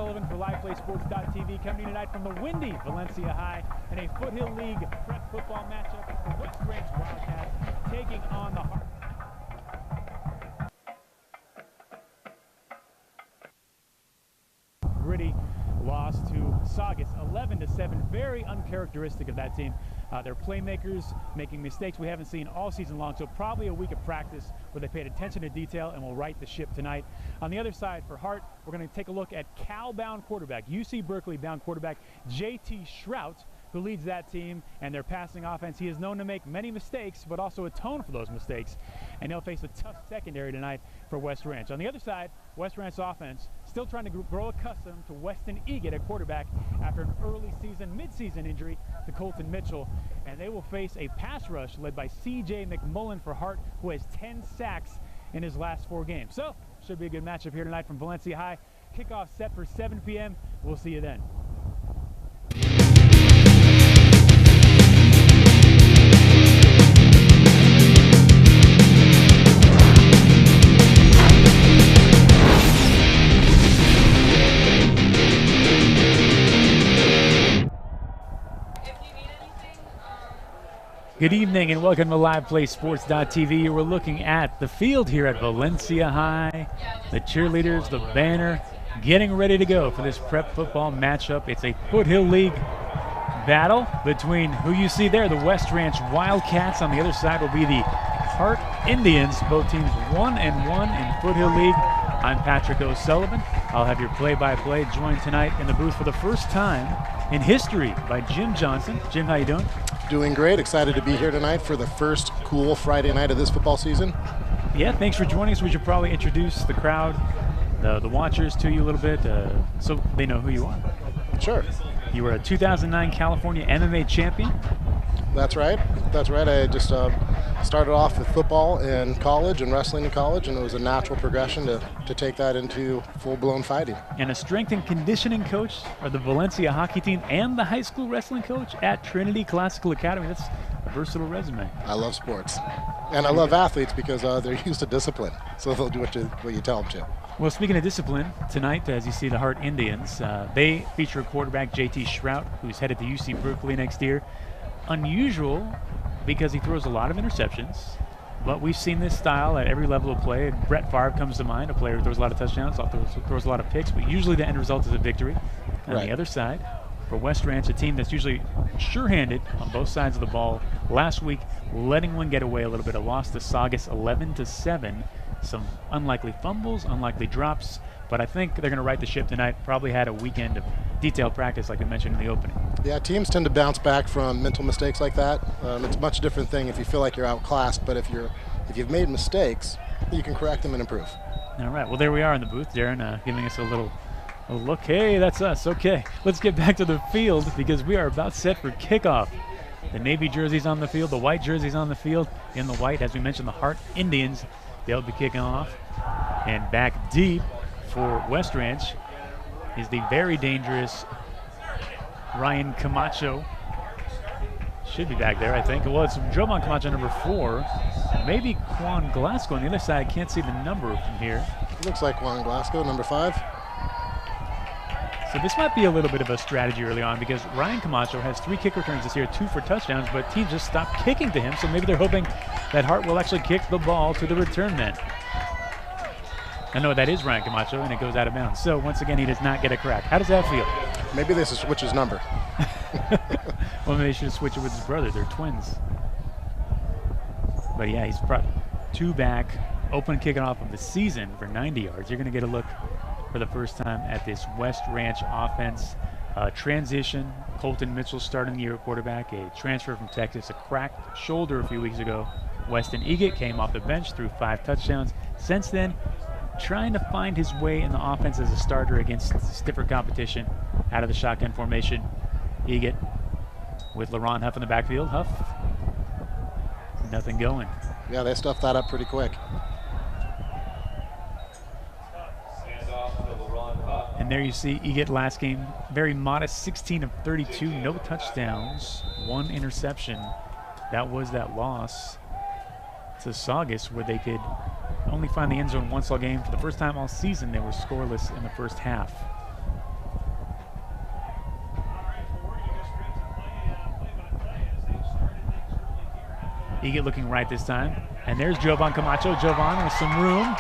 O'Sullivan for LivePlaySports.tv, coming tonight from the windy Valencia High in a Foothill League prep football matchup. The West Ranch Wildcats taking on the Hart. Gritty loss to Saugus 11-7. Very uncharacteristic of that team. Their playmakers making mistakes we haven't seen all season long, so probably a week of practice where they paid attention to detail and will right the ship tonight. On the other side for Hart, we're going to take a look at Cal-bound quarterback, UC Berkeley-bound quarterback J.T. Shrout, who leads that team and their passing offense. He is known to make many mistakes, but also atone for those mistakes, and he'll face a tough secondary tonight for West Ranch. On the other side, West Ranch offense still trying to grow accustomed to Weston Egan at quarterback after an early season, mid-season injury to Colton Mitchell, and they will face a pass rush led by C.J. Mcmullen for Hart, who has 10 sacks in his last 4 games. So, should be a good matchup here tonight from Valencia High. Kickoff set for 7 p.m. We'll see you then. Good evening and welcome to LivePlaySports.tv. We're looking at the field here at Valencia High. The cheerleaders, the banner, getting ready to go for this prep football matchup. It's a Foothill League battle between who you see there, the West Ranch Wildcats. On the other side will be the Hart Indians. Both teams 1-1 in Foothill League. I'm Patrick O'Sullivan. I'll have your play-by-play, joined tonight in the booth for the first time in history by Jim Johnson. Jim, how you doing? Doing great. Excited to be here tonight for the first cool Friday night of this football season. Yeah, thanks for joining us. We should probably introduce the crowd, the watchers to you a little bit so they know who you are. Sure. You were a 2009 California MMA champion. That's right. That's right. I just started off with football in college and wrestling in college, and it was a natural progression to take that into full-blown fighting. And a strength and conditioning coach of the Valencia hockey team and the high school wrestling coach at Trinity Classical Academy. That's a versatile resume. I love sports. And I love athletes because they're used to discipline, so they'll do what you tell them to. Well, speaking of discipline, tonight, as you see the Hart Indians, they feature a quarterback, J.T. Shrout, who's headed to UC Berkeley next year. Unusual because he throws a lot of interceptions, but we've seen this style at every level of play. Brett Favre comes to mind, a player who throws a lot of touchdowns, throws a lot of picks, but usually the end result is a victory. On the other side, for West Ranch, a team that's usually sure-handed on both sides of the ball. Last week, letting one get away a little bit. A loss to Saugus 11-7. Some unlikely fumbles, unlikely drops, but I think they're going to right the ship tonight. Probably had a weekend of detailed practice like we mentioned in the opening. Yeah, teams tend to bounce back from mental mistakes like that. It's a much different thing if you feel like you're outclassed, but if you've made mistakes, you can correct them and improve. All right, well, there we are in the booth, Darren, giving us a little look. Hey, that's us. Okay, let's get back to the field because we are about set for kickoff. The Navy jersey's on the field, the white jersey's on the field. In the white, as we mentioned, the Hart Indians, they'll be kicking off. And back deep for West Ranch is the very dangerous Ryan Camacho. Should be back there, I think. Well, it's Jovan Camacho, number 4. Maybe Juan Glasgow on the other side. I can't see the number from here. Looks like Juan Glasgow, number 5. So this might be a little bit of a strategy early on because Ryan Camacho has 3 kick returns this year, 2 for touchdowns, but teams just stopped kicking to him, so maybe they're hoping that Hart will actually kick the ball to the return men. I know that is Ryan Camacho, and it goes out of bounds. So once again, he does not get a crack. How does that feel? Maybe they should switch his number. Well, maybe they should switch it with his brother. They're twins. But yeah, he's brought 2 back, open kicking off of the season for 90 yards. You're going to get a look for the first time at this West Ranch offense. Transition, Colton Mitchell starting the year at quarterback, a transfer from Texas, a cracked shoulder a few weeks ago. Weston Egan came off the bench, threw 5 touchdowns. Since then, trying to find his way in the offense as a starter against stiffer competition out of the shotgun formation. Egan with LaRon Huff in the backfield. Huff, nothing going. Yeah, they stuffed that up pretty quick. And there you see Egan last game, very modest, 16 of 32, no touchdowns, 1 interception. That was that loss to Saugus, where they could only find the end zone once all game. For the first time all season, they were scoreless in the first half. Egan looking right this time. And there's Jovan Camacho. Jovan with some room.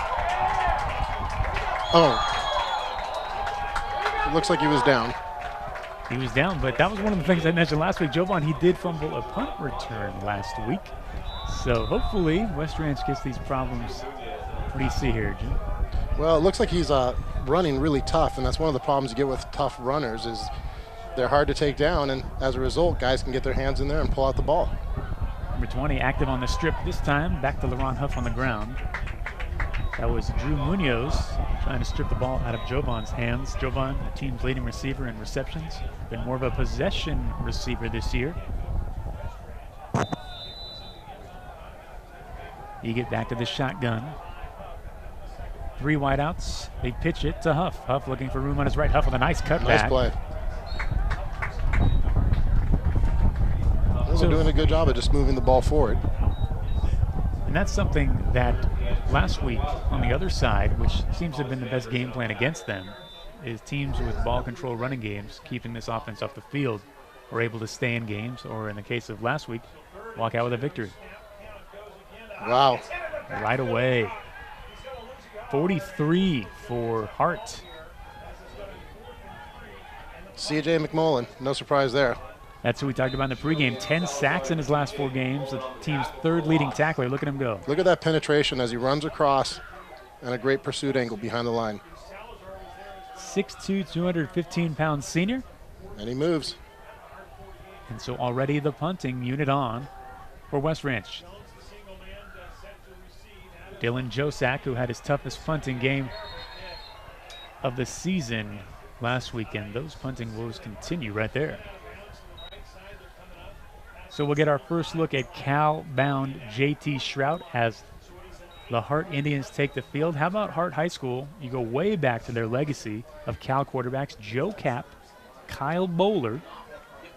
Oh. It looks like he was down. He was down, but that was one of the things I mentioned last week. Jovan, he did fumble a punt return last week. So hopefully West Ranch gets these problems. What do you see here, Jim? Well, it looks like he's running really tough, and that's one of the problems you get with tough runners is they're hard to take down, and as a result, guys can get their hands in there and pull out the ball. Number 20 active on the strip this time. Back to LaRon Huff on the ground. That was Drew Munoz trying to strip the ball out of Jovan's hands. Jovan, the team's leading receiver in receptions. Been more of a possession receiver this year. You get back to the shotgun. 3 wideouts. They pitch it to Huff. Huff looking for room on his right. Huff with a nice cutback. Nice play. They're doing a good job of just moving the ball forward. And that's something that last week on the other side, which seems to have been the best game plan against them, is teams with ball control running games, keeping this offense off the field, are able to stay in games, or in the case of last week, walk out with a victory. Wow. Right away. 43 for Hart. C.J. Mcmullen, no surprise there. That's who we talked about in the pregame. 10 sacks in his last 4 games. The team's 3rd leading tackler. Look at him go. Look at that penetration as he runs across and a great pursuit angle behind the line. 6'2", 215-pound senior. And he moves. And so already the punting unit on for West Ranch. Dylan Josak, who had his toughest punting game of the season last weekend. Those punting woes continue right there. So we'll get our first look at Cal-bound J.T. Shrout as the Hart Indians take the field. How about Hart High School? You go way back to their legacy of Cal quarterbacks, Joe Kapp, Kyle Bowler,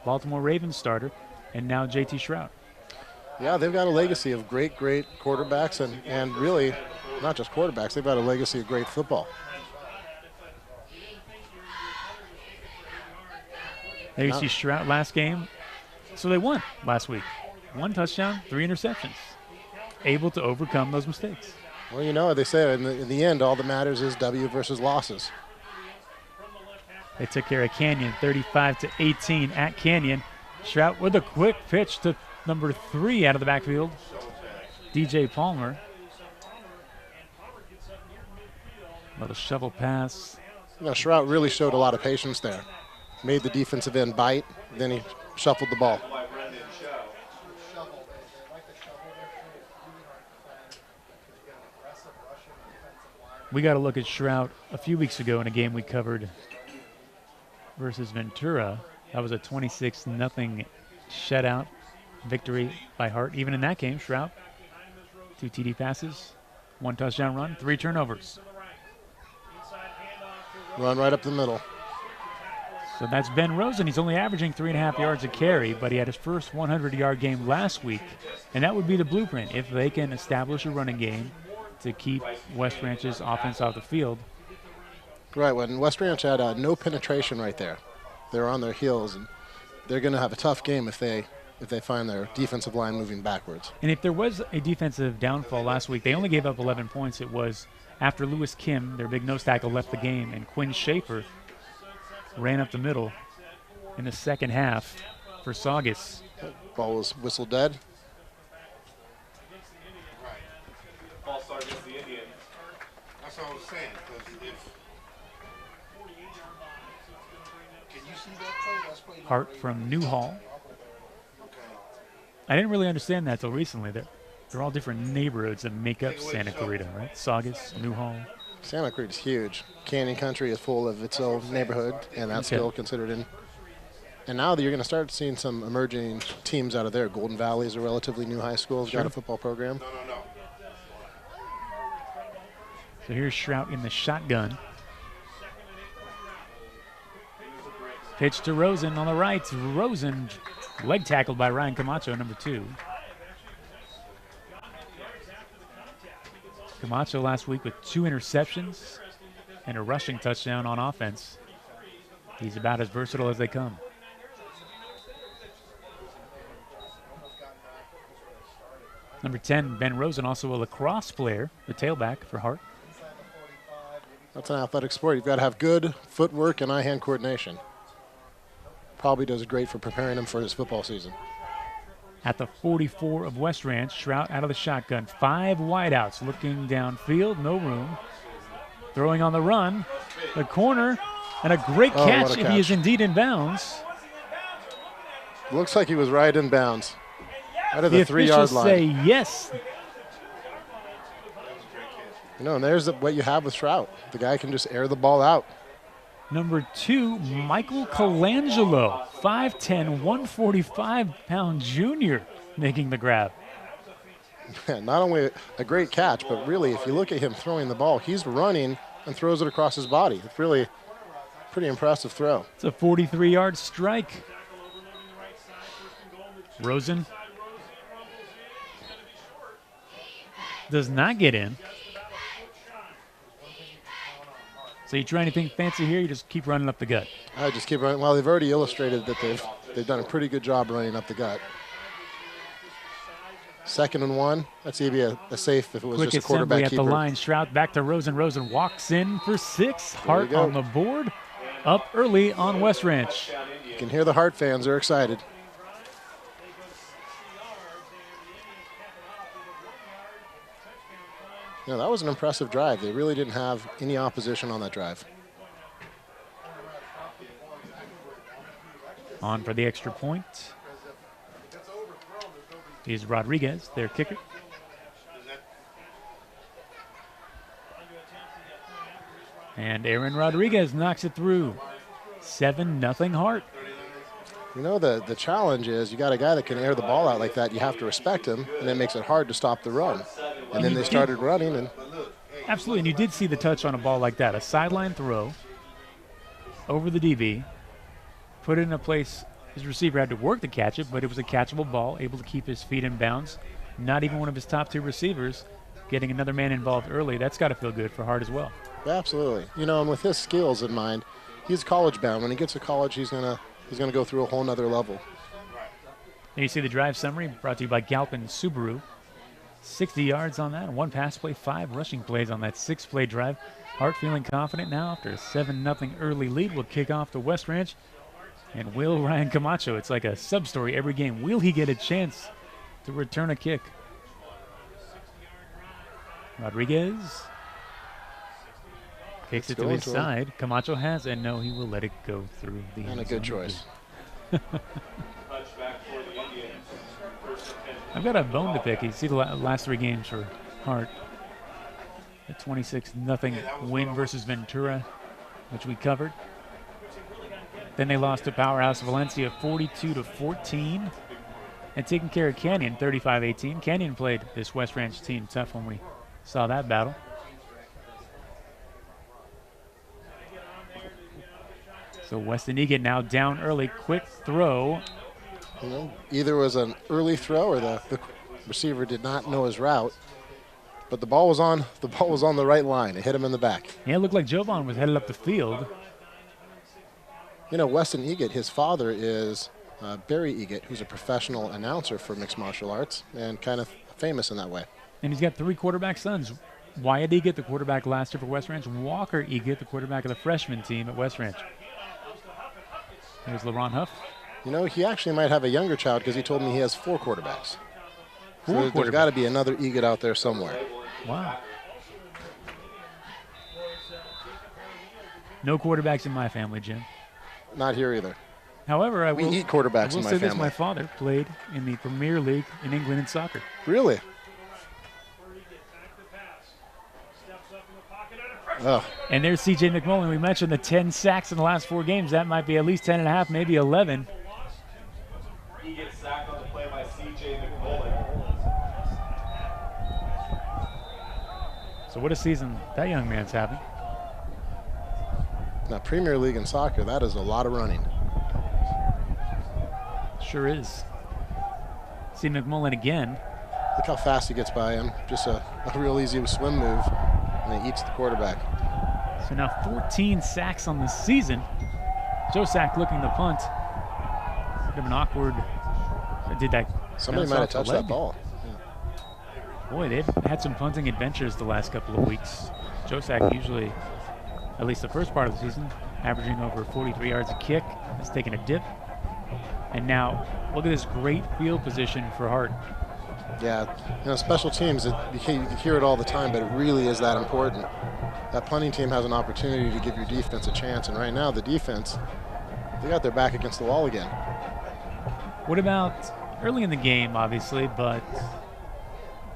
Baltimore Ravens starter, and now J.T. Shrout. Yeah, they've got a legacy of great quarterbacks and really not just quarterbacks. They've got a legacy of great football. There you see Shrout last game. So they won last week. 1 touchdown, 3 interceptions. Able to overcome those mistakes. Well, you know, they say in the end, all that matters is W versus losses. They took care of Canyon, 35-18 at Canyon. Shrout with a quick pitch to number 3 out of the backfield, DJ Palmer. Little shovel pass. You know, Shrout really showed a lot of patience there. Made the defensive end bite, then he shuffled the ball. We got to look at Shrout a few weeks ago in a game we covered versus Ventura. That was a 26-0 shutout victory by Hart. Even in that game, Shrout, 2 TD passes, 1 touchdown run, 3 turnovers. Run right up the middle. So that's Ben Rosen. He's only averaging 3.5 yards a carry, but he had his first 100-yard game last week, and that would be the blueprint if they can establish a running game to keep West Ranch's offense off the field. Right, when West Ranch had no penetration right there. They were on their heels, and they're going to have a tough game if they find their defensive line moving backwards. And if there was a defensive downfall last week, they only gave up 11 points. It was after Lewis Kim, their big nose tackle, left the game, and Quinn Schaefer ran up the middle in the second half for Saugus. Ball was whistled dead. False start against the Indians. That's what I was saying. Can you see that play? That's played Hart from Newhall. I didn't really understand that till recently. They're all different neighborhoods that make up Santa Clarita, right? Saugus, Newhall. Santa Clarita is huge. Canyon Country is full of its own neighborhood, and that's still considered in. And now that you're going to start seeing some emerging teams out of there. Golden Valley is a relatively new high school. It's got a football program. So here's Shrout in the shotgun. Pitch to Rosen on the right. Rosen leg tackled by Ryan Camacho, number 2. Camacho last week with 2 interceptions and a rushing touchdown on offense. He's about as versatile as they come. Number 10, Ben Rosen, also a lacrosse player, the tailback for Hart. That's an athletic sport. You've got to have good footwork and eye-hand coordination. Probably does great for preparing him for his football season. At the 44 of West Ranch, Shrout out of the shotgun. 5 wideouts looking downfield, no room. Throwing on the run, the corner, and a great catch if he is indeed in bounds. Looks like he was right in bounds. Out of the 3-yard line. Say yes. You know, and there's what you have with Shrout. The guy can just air the ball out. Number 2, Michael Colangelo, 5'10", 145-pound junior, making the grab. Not only a great catch, but really, if you look at him throwing the ball, he's running and throws it across his body. It's really a pretty impressive throw. It's a 43-yard strike. Rosen does not get in. So you try anything fancy here, you just keep running up the gut. I just keep running. Well, they've already illustrated that they've done a pretty good job running up the gut. 2nd and 1. That's maybe a safe if it was Quick just a quarterback at keeper. the line. Shrout back to Rosen. Rosen walks in for 6. Hart on the board. Up early on West Ranch. You can hear the Hart fans are excited. You know, that was an impressive drive. They really didn't have any opposition on that drive. On for the extra point is Rodriguez, their kicker. And Aaron Rodriguez knocks it through. 7-0 Hart. You know, the challenge is you got a guy that can air the ball out like that. You have to respect him, and it makes it hard to stop the run. And then they started running. And absolutely, and you did see the touch on a ball like that. A sideline throw over the DB, put it in a place his receiver had to work to catch it, but it was a catchable ball, able to keep his feet in bounds. Not even one of his top 2 receivers getting another man involved early. That's got to feel good for Hart as well. Absolutely. You know, and with his skills in mind, he's college bound. When he gets to college, he's gonna go through a whole nother level. And you see the drive summary brought to you by Galpin Subaru. 60 yards on that, 1 pass play, 5 rushing plays on that 6-play drive. Hart feeling confident now after a 7-0 early lead. Will kick off to West Ranch. And will Ryan Camacho, it's like a sub-story every game, will he get a chance to return a kick? Rodriguez kicks it to his side. Camacho has, and no, he will let it go through the end zone. And a good choice. I've got a bone to pick. You see the last 3 games for Hart. The 26-0 win versus Ventura, which we covered. Then they lost to Powerhouse Valencia 42-14. And taking care of Canyon 35-18. Canyon played this West Ranch team tough when we saw that battle. So Weston Egan now down early. Quick throw. You know, either was an early throw or the receiver did not know his route. But the ball was on the right line. It hit him in the back. Yeah, it looked like Jovan was headed up the field. You know, Weston Egan, his father is Barry Egan, who's a professional announcer for mixed martial arts and kind of famous in that way. And he's got 3 quarterback sons. Wyatt Egan, the quarterback last year for West Ranch. Walker Egan, the quarterback of the freshman team at West Ranch. There's LaRon Huff. You know, he actually might have a younger child because he told me he has 4 quarterbacks. So there's got to be another Egan out there somewhere. Wow. No quarterbacks in my family, Jim. Not here either. However, we eat quarterbacks in my family. My father played in the Premier League in England in soccer. Really? Oh. And there's C.J. Mcmullen. We mentioned the 10 sacks in the last 4 games. That might be at least 10.5, maybe 11. He gets sacked on the play by C.J. McMullen. So what a season that young man's having. Now, Premier League in soccer, that is a lot of running. Sure is. See McMullen again. Look how fast he gets by him. Just a real easy swim move, and he eats the quarterback. So now 14 sacks on the season. Joe Sack looking the punt. Could have been awkward. Did that? Somebody might have touched that ball. Yeah. Boy, they've had some punting adventures the last couple of weeks. Josak usually, at least the first part of the season, averaging over 43 yards a kick. It's taken a dip. And now, look at this great field position for Hart. Yeah, special teams, you hear it all the time, but it really is that important. That punting team has an opportunity to give your defense a chance, and right now the defense, they got their back against the wall again. What about early in the game, obviously, but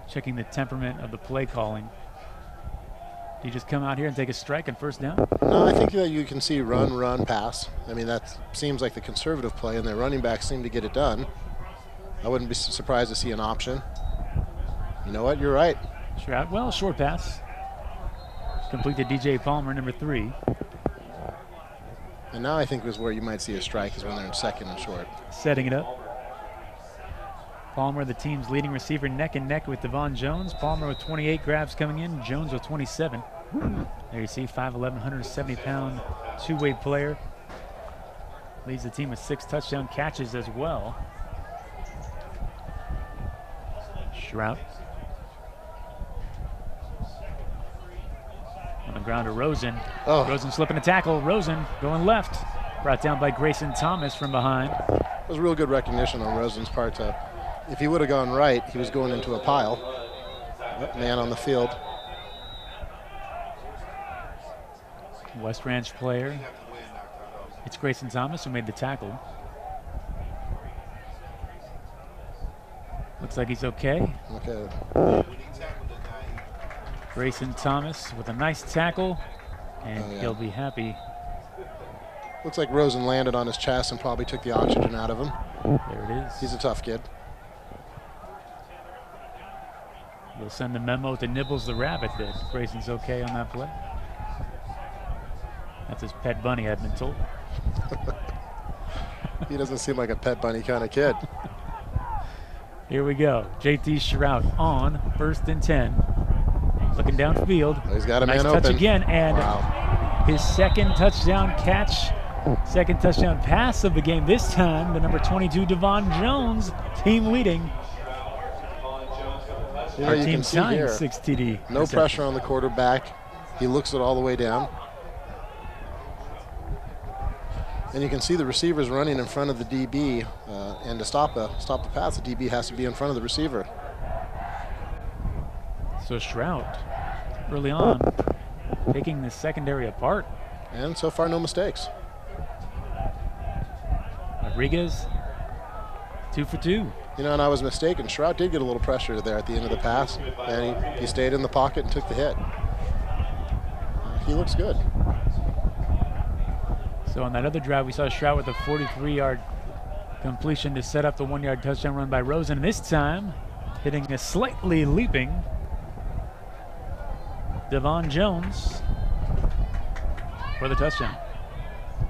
checking the temperament of the play calling? Do you just come out here and take a strike and first down? No, I think that you can see run, pass. I mean, that seems like the conservative play, and their running backs seem to get it done. I wouldn't be surprised to see an option. You know what? You're right. Stroud, well, short pass. Complete to DJ Palmer, number 3. And now I think is where you might see a strike is when they're in second and short. Setting it up. Palmer, the team's leading receiver, neck and neck with Devon Jones. Palmer with 28 grabs coming in, Jones with 27. There you see 5'11", 170-pound two-way player. Leads the team with 6 touchdown catches as well. Shrout. On the ground to Rosen. Oh. Rosen slipping a tackle. Rosen going left. Brought down by Grayson Thomas from behind. It was real good recognition on Rosen's part. If he would have gone right, he was going into a pile. Man on the field. West Ranch player. It's Grayson Thomas who made the tackle. Looks like he's okay. Okay. Grayson Thomas with a nice tackle, and he'll be happy. Looks like Rosen landed on his chest and probably took the oxygen out of him. There it is. He's a tough kid. We'll send the memo to Nibbles the Rabbit that Grayson's okay on that play. That's his pet bunny, I've been told. He doesn't seem like a pet bunny kind of kid. Here we go. JT Shrout on 1st and 10. Looking downfield. Oh, he's got a nice man touch open. Again, and his second touchdown catch, second touchdown pass of the game. This time, the number 22, Devon Jones, team leading. Our team tying 6 TD. No pressure on the quarterback. He looks it all the way down. And you can see the receivers running in front of the DB, and to stop the pass, the DB has to be in front of the receiver. So Shrout, early on, taking the secondary apart. And so far, no mistakes. Rodriguez, 2 for 2. You know, and I was mistaken. Shrout did get a little pressure there at the end of the pass, and he stayed in the pocket and took the hit. He looks good. So on that other drive, we saw Shrout with a 43-yard completion to set up the 1-yard touchdown run by Rosen. And this time, hitting a slightly leaping Devon Jones for the touchdown.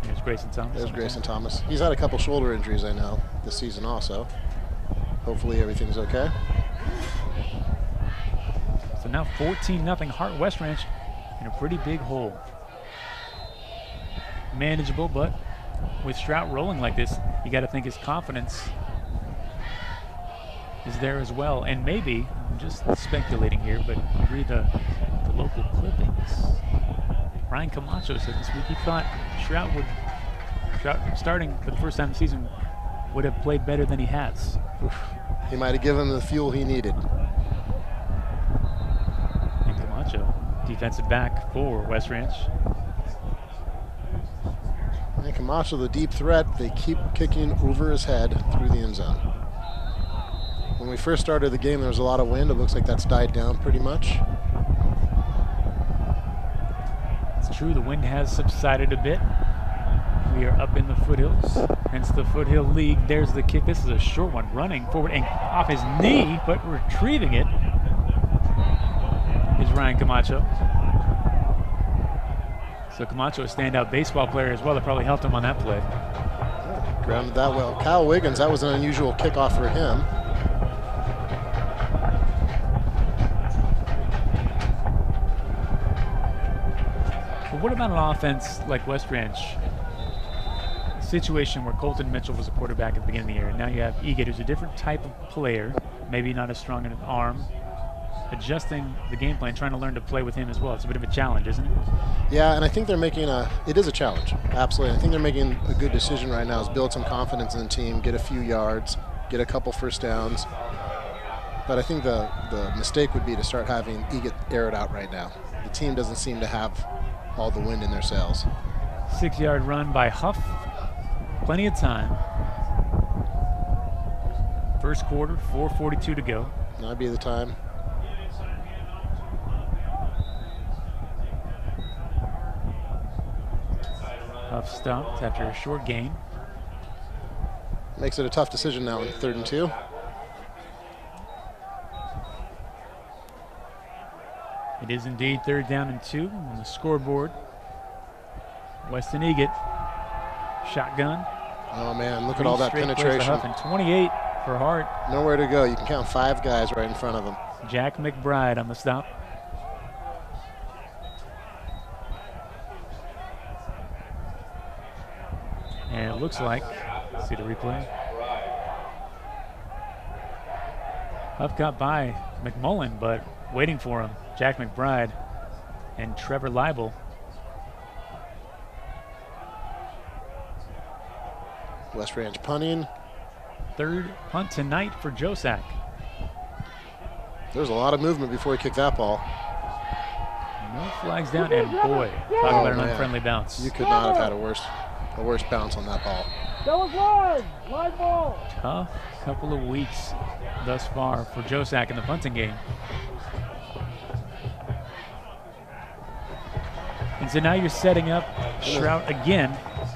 Here's Grayson Thomas. There's Grayson Thomas. He's had a couple shoulder injuries, I know, this season also. Hopefully everything's okay. So now 14-0 Hart West Ranch in a pretty big hole. Manageable, but with Shrout rolling like this, you got to think his confidence is there as well. And maybe, I'm just speculating here, but read the local clippings. Ryan Camacho said this week he thought Shrout starting for the first time this season would have played better than he has. He might have given him the fuel he needed. And Camacho, defensive back for West Ranch. And Camacho, the deep threat, they keep kicking over his head through the end zone. When we first started the game, there was a lot of wind. It looks like that's died down pretty much. It's true, the wind has subsided a bit. We are up in the foothills, hence the Foothill League. There's the kick. This is a short one, running forward and off his knee, but retrieving it is Ryan Camacho. So Camacho, a standout baseball player as well. That probably helped him on that play. Grounded that well. Kyle Wiggins, that was an unusual kickoff for him. But what about an offense like West Ranch? A situation where Colton Mitchell was a quarterback at the beginning of the year, and now you have Egate, who's a different type of player, maybe not as strong in an arm, adjusting the game plan, trying to learn to play with him as well. It's a bit of a challenge, isn't it? Yeah, and I think they're making it is a challenge, absolutely. I think they're making a good decision right now is build some confidence in the team, get a few yards, get a couple first downs. But I think the mistake would be to start having Egan air it out right now. The team doesn't seem to have all the wind in their sails. 6-yard run by Huff. Plenty of time. First quarter, 4:42 to go. That'd be the time. Huff stopped after a short gain. Makes it a tough decision now in 3rd and 2. It is indeed 3rd down and 2 on the scoreboard. Weston Egan, shotgun. Oh man, look at all that Straight plays to penetration. Huff, and 28 for Hart. Nowhere to go. You can count 5 guys right in front of him. Jack McBride on the stop. And it looks like, see the replay. Huff got by Mcmullen, but waiting for him, Jack McBride and Trevor Leibel. West Ranch punting. 3rd punt tonight for Josak. There's a lot of movement before he kicked that ball. No flags down, and boy, talk about an unfriendly bounce. You could not have had a worse bounce on that ball. That was live! Live ball! Tough couple of weeks thus far for Josak in the punting game. And so now you're setting up Shrout again.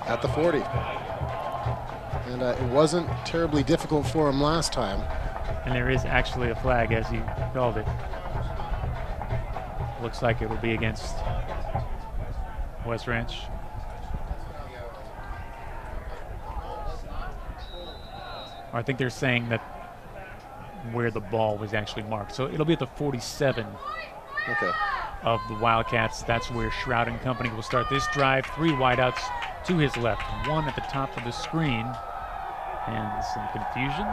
At the 40. And it wasn't terribly difficult for him last time. And there is actually a flag, as you called it. Looks like it will be against West Ranch. I think they're saying that where the ball was actually marked. So it'll be at the 47 of the Wildcats. That's where Shroud and company will start this drive. 3 wideouts to his left. 1 at the top of the screen. And some confusion.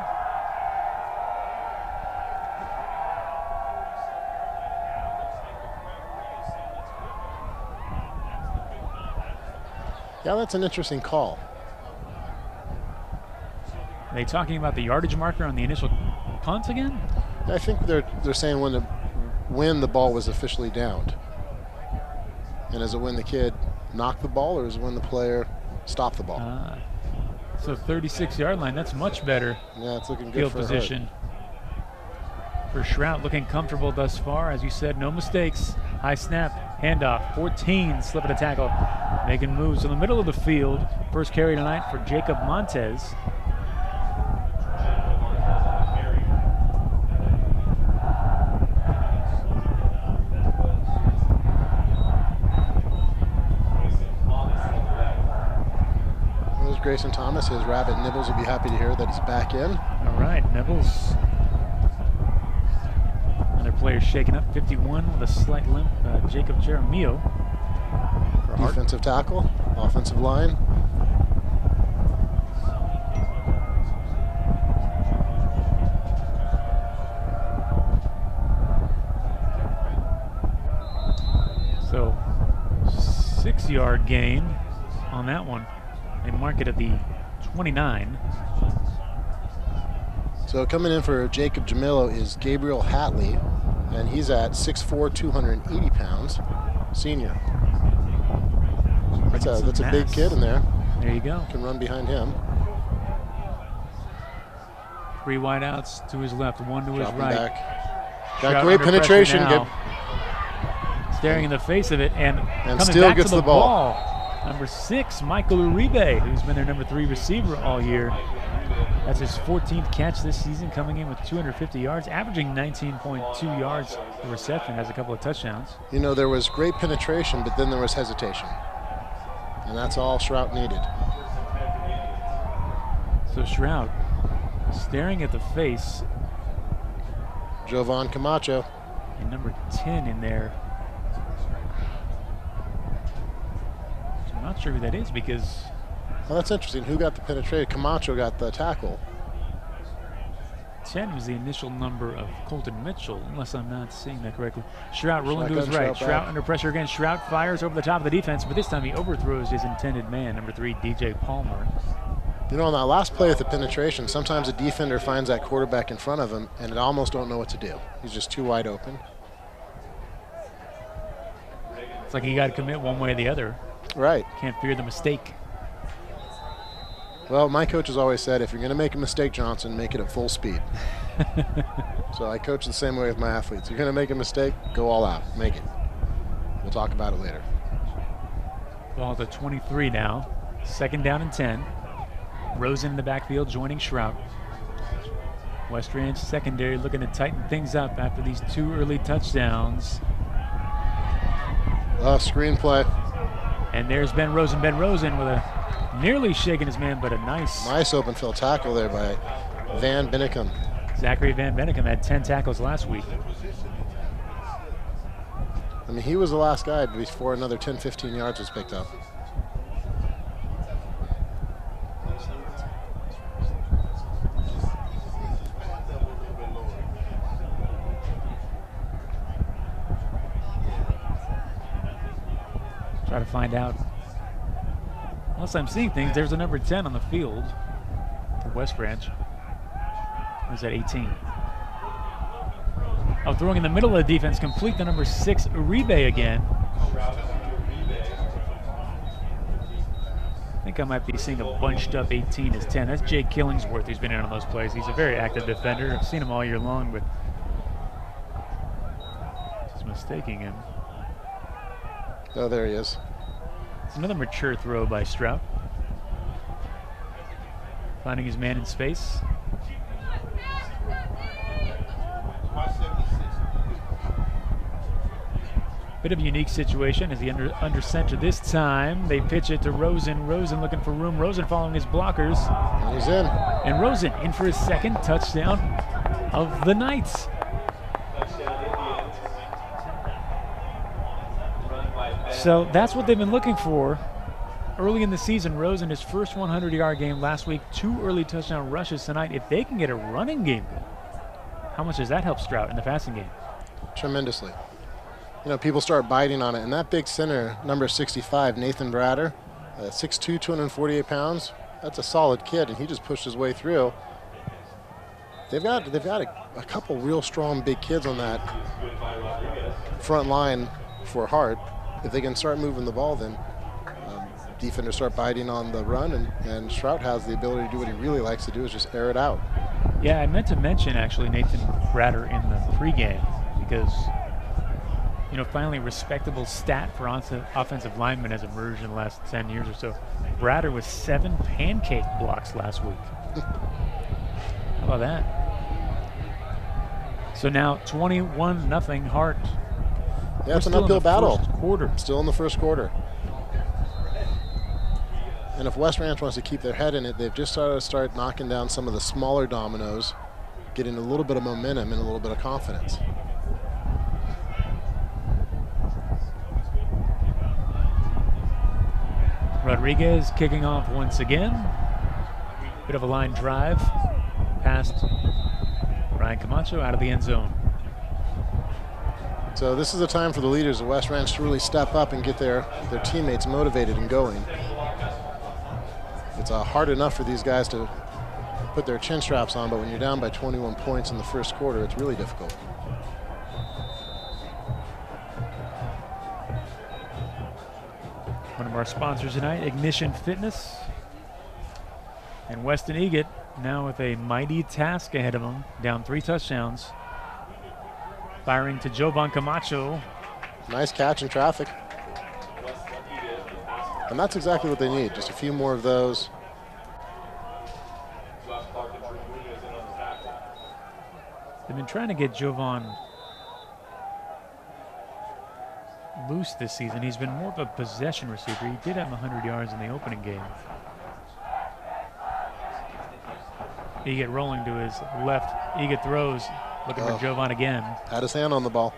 Yeah, that's an interesting call. Are they talking about the yardage marker on the initial punt again? I think they're saying when the ball was officially downed. And is it when the kid knocked the ball, or is it when the player stopped the ball? So 36-yard line, that's much better. Yeah, it's looking good field for position. For Shrout, looking comfortable thus far. As you said, no mistakes. High snap, handoff, 14, slip of a tackle. Making moves in the middle of the field. First carry tonight for Jacob Montez. Grayson Thomas, his rabbit Nibbles, will be happy to hear that he's back in. All right, Nibbles. Another player shaken up, 51 with a slight limp, Jacob Jeremio. Defensive tackle, offensive line. So 6-yard gain on that one. They mark it at the 29. So coming in for Jacob Jamillo is Gabriel Hatley, and he's at 6'4", 280 pounds, senior. That's a big kid in there. There you go. Can run behind him. 3 wideouts to his left, 1 to his right. Back. Got great penetration. Good. Staring in the face of it and coming still back gets to the the ball. Number 6, Michael Uribe, who's been their number 3 receiver all year. That's his 14th catch this season, coming in with 250 yards, averaging 19.2 yards per reception, has a couple of touchdowns. You know, there was great penetration, but then there was hesitation. And that's all Shrout needed. So Shrout staring at the face. Jovan Camacho. And number 10 in there. I'm not sure who that is because... Well, that's interesting. Who got the penetration? Camacho got the tackle. 10 was the initial number of Colton Mitchell, unless I'm not seeing that correctly. Shrout rolling to his Shotgun, right. Shrout Shrout under pressure again. Shrout fires over the top of the defense, but this time he overthrows his intended man, number 3, DJ Palmer. You know, on that last play with the penetration, sometimes a defender finds that quarterback in front of him and they almost don't know what to do. He's just too wide open. It's like you got to commit one way or the other. Right. Can't fear the mistake. Well, my coach has always said, if you're going to make a mistake, Johnson, make it at full speed. So I coach the same way with my athletes. You're going to make a mistake, go all out. Make it. We'll talk about it later. Ball to 23 now. 2nd down and 10. Rosen in the backfield joining Shrout. West Ranch secondary looking to tighten things up after these 2 early touchdowns. Screenplay. And there's Ben Rosen. Ben Rosen with a nearly shaking his man, but a nice open field tackle there by Van Bennekom. Zachary Van Bennekom had 10 tackles last week. I mean, he was the last guy before another 10, 15 yards was picked up. Try to find out. Unless I'm seeing things, there's a number 10 on the field for West Branch. Or is that 18? Oh, throwing in the middle of the defense, complete the number 6, Uribe again. I think I might be seeing a bunched up 18 as 10. That's Jake Killingsworth who's been in on those plays. He's a very active defender. I've seen him all year long, but just mistaking him. Oh, there he is. It's another mature throw by Strout. Finding his man in space. Bit of a unique situation as he under center this time. They pitch it to Rosen. Rosen looking for room. Rosen following his blockers. And he's in. And Rosen in for his 2nd touchdown of the night. So that's what they've been looking for early in the season. Rosen, his first 100-yard game last week, 2 early touchdown rushes tonight. If they can get a running game going, how much does that help Strout in the passing game? Tremendously. You know, people start biting on it. And that big center, number 65, Nathan Bratter, 6'2", 248 pounds, that's a solid kid, and he just pushed his way through. They've got a couple real strong big kids on that front line for Hart. If they can start moving the ball, then defenders start biting on the run, and Strout has the ability to do what he really likes to do, is just air it out. Yeah, I meant to mention actually Nathan Bratter in the pregame because, you know, finally respectable stat for offensive linemen has emerged in the last 10 years or so. Bratter with 7 pancake blocks last week. How about that? So now 21-0 Hart. Yeah, it's an uphill battle. Quarter. Still in the first quarter. And if West Ranch wants to keep their head in it, they've just got to start knocking down some of the smaller dominoes, getting a little bit of momentum and a little bit of confidence. Rodriguez kicking off once again. Bit of a line drive past Ryan Camacho out of the end zone. So this is a time for the leaders of West Ranch to really step up and get their teammates motivated and going. It's hard enough for these guys to put their chin straps on, but when you're down by 21 points in the first quarter, it's really difficult. One of our sponsors tonight, Ignition Fitness. And Weston Egan now with a mighty task ahead of him, down 3 touchdowns. Firing to Jovan Camacho. Nice catch in traffic. And that's exactly what they need, just a few more of those. They've been trying to get Jovan loose this season. He's been more of a possession receiver. He did have 100 yards in the opening game. Egan rolling to his left. Egan throws, looking for Jovan again. Had his hand on the ball.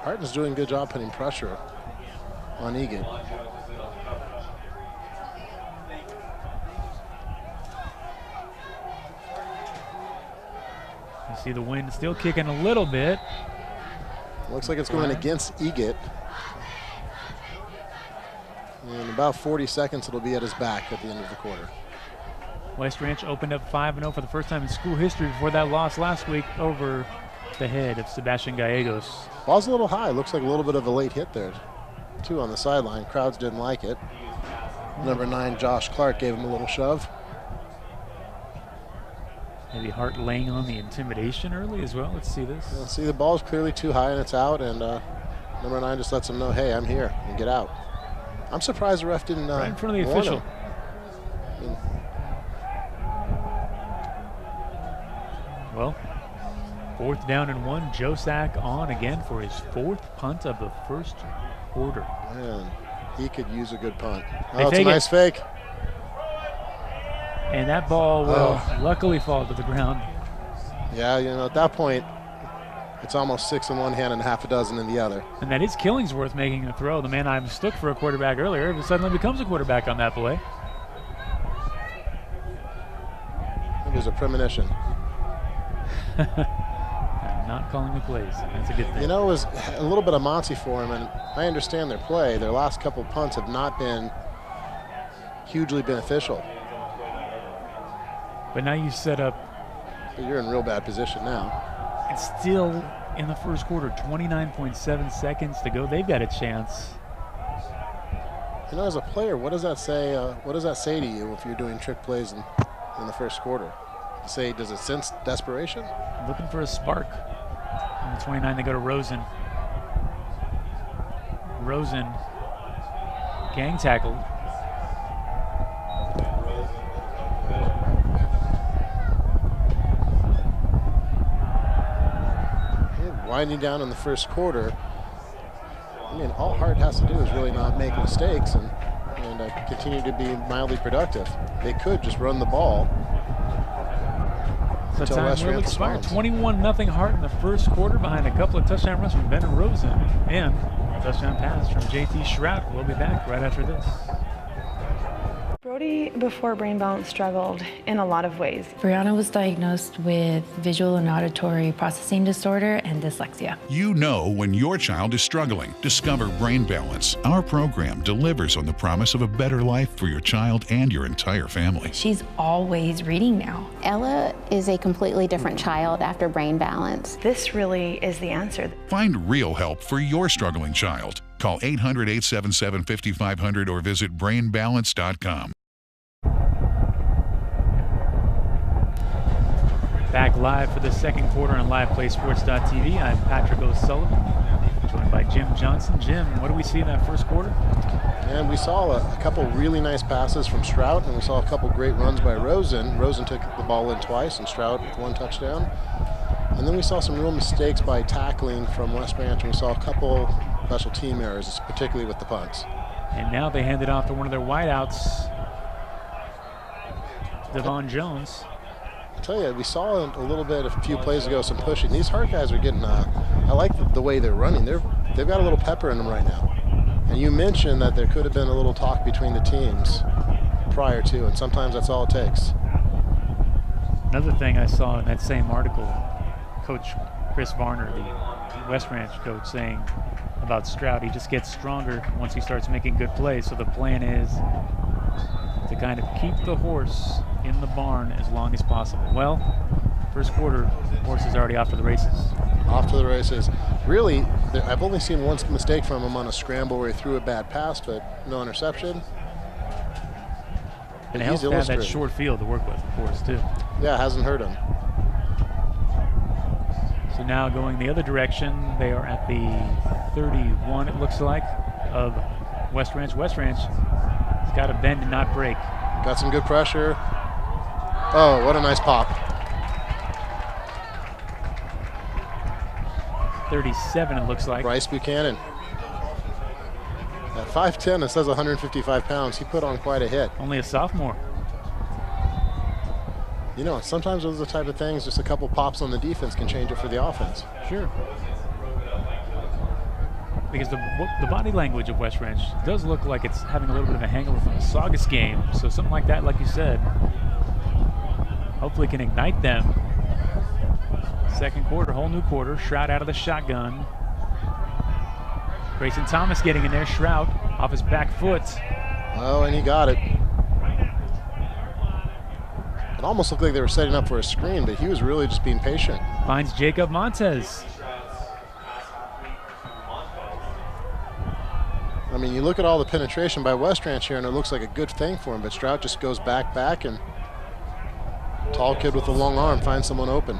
Harton's doing a good job putting pressure on Egan. See the wind still kicking a little bit. Looks like it's going against Egett. In about 40 seconds, it'll be at his back at the end of the quarter. West Ranch opened up 5-0 for the first time in school history before that loss last week over the head of Sebastian Gallegos. Ball's a little high. Looks like a little bit of a late hit there, too, on the sideline. Crowds didn't like it. Number 9, Josh Clark, gave him a little shove. Maybe Hart laying on the intimidation early as well. Let's see this. See, the ball's clearly too high and it's out, and number 9 just lets him know, hey, I'm here, and get out. I'm surprised the ref didn't right in front of the official. Well, 4th down and 1. Josak on again for his 4th punt of the first quarter. Man, he could use a good punt. Oh, it's a nice fake. And that ball will luckily fall to the ground. Yeah, you know, at that point, it's almost 6 in one hand and half a dozen in the other. And that is Killingsworth making a throw. The man I mistook for a quarterback earlier suddenly becomes a quarterback on that play. It was a premonition. I'm not calling the plays. That's a good thing. You know, it was a little bit of Monty for him, and I understand their play. Their last couple punts have not been hugely beneficial. But now you set up. But you're in real bad position now. It's still in the first quarter, 29.7 seconds to go. They've got a chance. You know, as a player, what does that say? What does that say to you if you're doing trick plays in the first quarter? Does it sense desperation? Looking for a spark. On the 29, they go to Rosen. Rosen, gang tackled. Winding down in the first quarter. I mean, all Hart has to do is really not make mistakes and continue to be mildly productive. They could just run the ball. So time will expire. 21-0 Hart in the first quarter behind a couple of touchdown runs from Ben Rosen and a touchdown pass from JT Shrout. We'll be back right after this. Brody, before brain balance, struggled in a lot of ways. Brianna was diagnosed with visual and auditory processing disorder and dyslexia. You know when your child is struggling. Discover Brain Balance. Our program delivers on the promise of a better life for your child and your entire family. She's always reading now. Ella is a completely different child after Brain Balance. This really is the answer. Find real help for your struggling child. Call 800-877-5500 or visit brainbalance.com. Back live for the second quarter on LivePlaySports.tv. I'm Patrick O'Sullivan, joined by Jim Johnson. Jim, what do we see in that first quarter? And we saw a couple really nice passes from Shrout, and we saw a couple great runs by Rosen. Rosen took the ball in twice, and Shrout with 1 touchdown. And then we saw some real mistakes by tackling from West Branch, and we saw a couple special team errors, particularly with the punts. And now they hand it off to one of their wideouts, Devon Jones. I tell you, we saw a little bit a few plays ago, some pushing. These Hart guys are getting, I like the way they're running. They've got a little pepper in them right now. And you mentioned that there could have been a little talk between the teams prior to, and sometimes that's all it takes. Another thing I saw in that same article, Coach Chris Varner, the West Ranch coach, saying about Stroud, he just gets stronger once he starts making good plays. So the plan is to kind of keep the horse in the barn as long as possible. Well, first quarter, horse is already off to the races. Off to the races. Really, I've only seen one mistake from him on a scramble where he threw a bad pass, but no interception. And it helps to have that short field to work with, of course, too. Yeah, hasn't hurt him. So now going the other direction, they are at the 31, it looks like, of West Ranch. West Ranch has got to bend and not break. Got some good pressure. Oh, what a nice pop. 37, it looks like. Bryce Buchanan. At 5'10", it says 155 pounds. He put on quite a hit. Only a sophomore. You know, sometimes those are the type of things, just a couple pops on the defense can change it for the offense. Sure. Because the body language of West Ranch does look like it's having a little bit of a hangover from the Saugus game. So something like that, like you said, hopefully can ignite them Second quarter, whole new quarter. Shroud out of the shotgun. Grayson Thomas getting in there. Shroud off his back foot. Oh, and he got it. It almost looked like they were setting up for a screen, but he was really just being patient. Finds Jacob Montez. I mean, you look at all the penetration by West Ranch here, and it looks like a good thing for him, but Strout just goes back, and tall kid with a long arm finds someone open.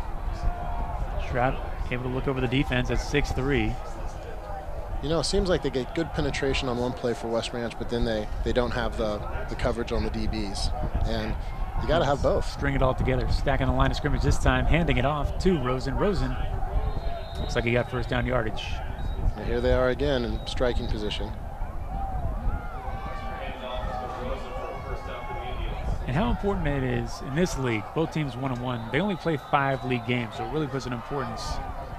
Stroud able to look over the defense at 6'3". You know, it seems like they get good penetration on one play for West Ranch, but then they don't have the coverage on the DBs. And you got to have both. String it all together. Stacking the line of scrimmage this time, handing it off to Rosen. Rosen looks like he got first down yardage. And here they are again in striking position. And how important it is in this league, both teams 1-1. They only play 5 league games, so it really puts an importance.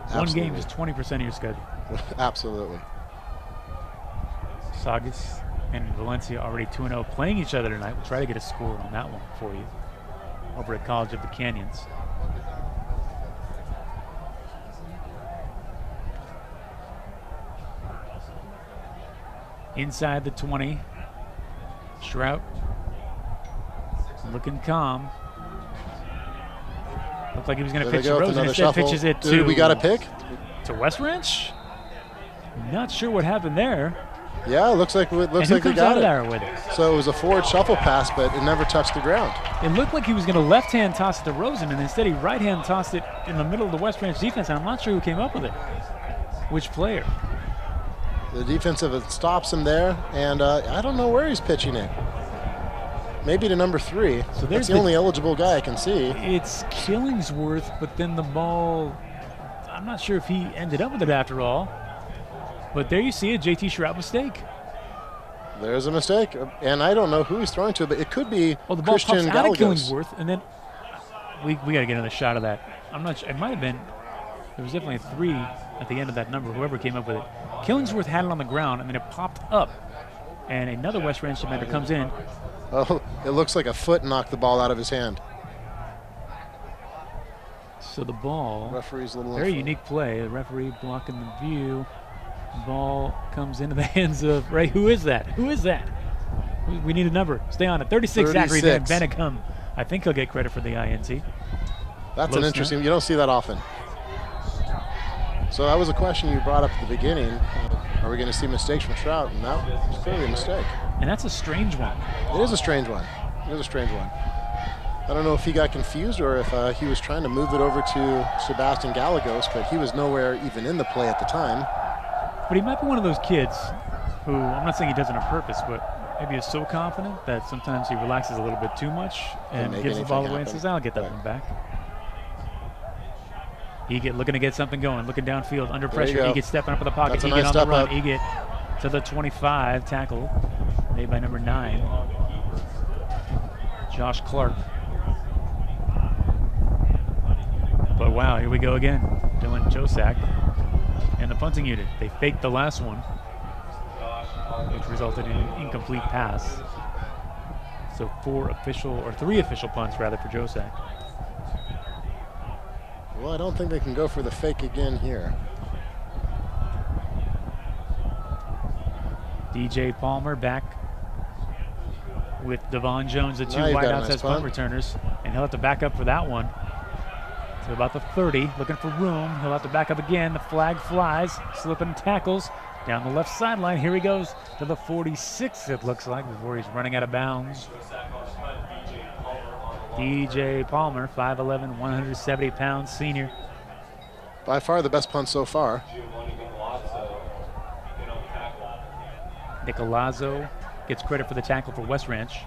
Absolutely. One game is 20% of your schedule. Absolutely. Saugus and Valencia already 2-0 playing each other tonight. We'll try to get a score on that one for you over at College of the Canyons. Inside the 20, Shrout looking calm. Looked like he was going to pitch to Rosen. Instead pitches it to... we got a pick? To West Ranch? Not sure what happened there. Yeah, it looks like we got it. With it. So it was a forward shuffle pass, but it never touched the ground. It looked like he was going to left-hand toss it to Rosen, and instead he right-hand tossed it in the middle of the West Ranch defense, and I'm not sure who came up with it. Which player? The defensive stops him there, and I don't know where he's pitching it. Maybe to number 3. So that's the only eligible guy I can see. It's Killingsworth, but then the ball, I'm not sure if he ended up with it after all. But there you see a JT Shrout mistake. There's a mistake, and I don't know who he's throwing to, but it could be the ball Christian pops out of Gallegos. Killingsworth, and then we got to get another shot of that. I'm not sure. It might have been. There was definitely a 3 at the end of that number, whoever came up with it. Killingsworth had it on the ground, and then it popped up, and another West Ranch defender comes in. Oh, it looks like a foot knocked the ball out of his hand. So the ball, referee's a little very unique play. The referee blocking the view. Ball comes into the hands of Ray. Who is that? Who is that? We need a number. Stay on it. 36. Zachary Bennicum. I think he'll get credit for the INT. That's an interesting. You don't see that often. So that was a question you brought up at the beginning. Are we going to see mistakes from Shrout? And that was clearly a mistake. And that's a strange one. It is a strange one. It is a strange one. I don't know if he got confused or if he was trying to move it over to Sebastian Gallegos, but he was nowhere even in the play at the time. But he might be one of those kids who, I'm not saying he does it on purpose, but maybe is so confident that sometimes he relaxes a little bit too much and gives the ball away and says, I'll get that one back. Eget looking to get something going, looking downfield, under pressure. Eget stepping up in the pocket. Eget on the run. Eget to the 25, tackle made by number 9, Josh Clark. But wow, here we go again. Dylan Josak and the punting unit. They faked the last one, which resulted in an incomplete pass. So 3 official punts rather for Josak. Well, I don't think they can go for the fake again here. DJ Palmer back with Devon Jones, the 2 wideouts as punt returners, and he'll have to back up for that one. To about the 30, looking for room. He'll have to back up again. The flag flies, slipping tackles down the left sideline. Here he goes to the 46, it looks like, before he's running out of bounds. DJ Palmer, 5'11", 170-pound senior. By far the best punt so far. Nicolazzo gets credit for the tackle for West Ranch.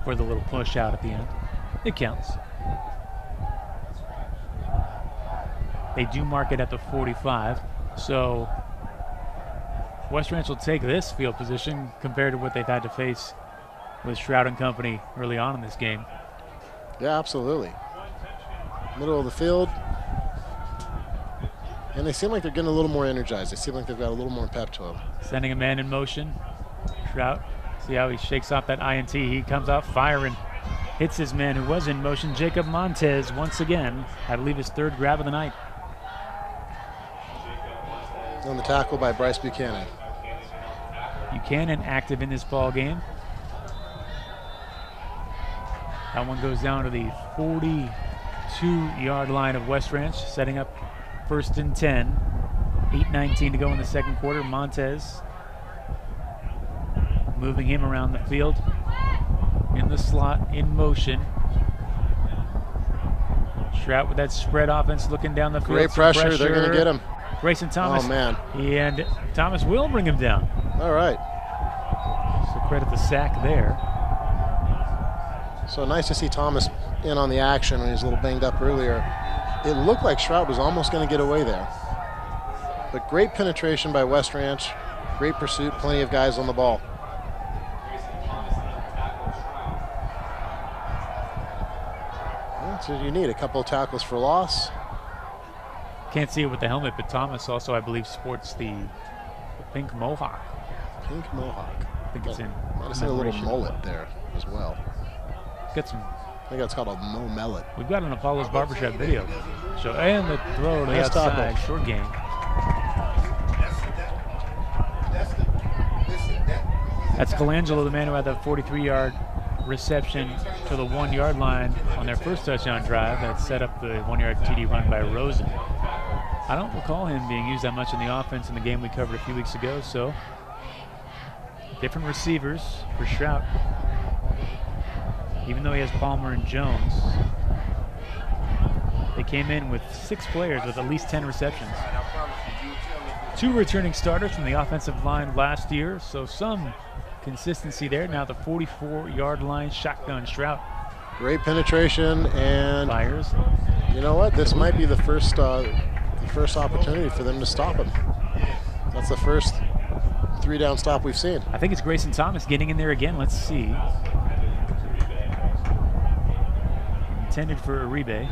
For the little push out at the end. It counts. They do mark it at the 45, so West Ranch will take this field position compared to what they've had to face with Shroud and company early on in this game. Yeah, absolutely. Middle of the field. And they seem like they're getting a little more energized. They seem like they've got a little more pep to them. Sending a man in motion. Shroud See how he shakes off that INT. He comes out firing. Hits his man who was in motion, Jacob Montez, once again. I believe his 3rd grab of the night. On the tackle by Bryce Buchanan. Buchanan active in this ball game. That one goes down to the 42-yard line of West Ranch, setting up 1st and 10. 8:19 to go in the 2nd quarter. Montez moving him around the field. In the slot, in motion. Strout with that spread offense looking down the field. Great pressure. They're going to get him. Grayson Thomas. Oh, man. And Thomas will bring him down. All right. So credit the sack there. So nice to see Thomas in on the action when he was a little banged up earlier. It looked like Strout was almost going to get away there. But great penetration by West Ranch. Great pursuit. Plenty of guys on the ball. That's what you need, a couple of tackles for loss. Can't see it with the helmet, but Thomas also, I believe, sports the pink mohawk. Pink mohawk. I think it's in. Might have seen a little mullet there as well. Got some. I think that's called a Mo Mellet. We've got an Apollo's Barbershop video. So, and the throw to the outside, short game. That's Colangelo, the man who had that 43-yard reception to the 1-yard line on their first touchdown drive that set up the 1-yard TD run by Rosen. I don't recall him being used that much in the offense in the game we covered a few weeks ago, so different receivers for Strout. Even though he has Palmer and Jones, they came in with 6 players with at least 10 receptions. 2 returning starters from the offensive line last year, so some consistency there. Now the 44-yard line, shotgun Strout. Great penetration and fires. You know what? This might be the first opportunity for them to stop him. That's the first 3-down stop we've seen. I think it's Grayson Thomas getting in there again. Let's see. Intended for Uribe.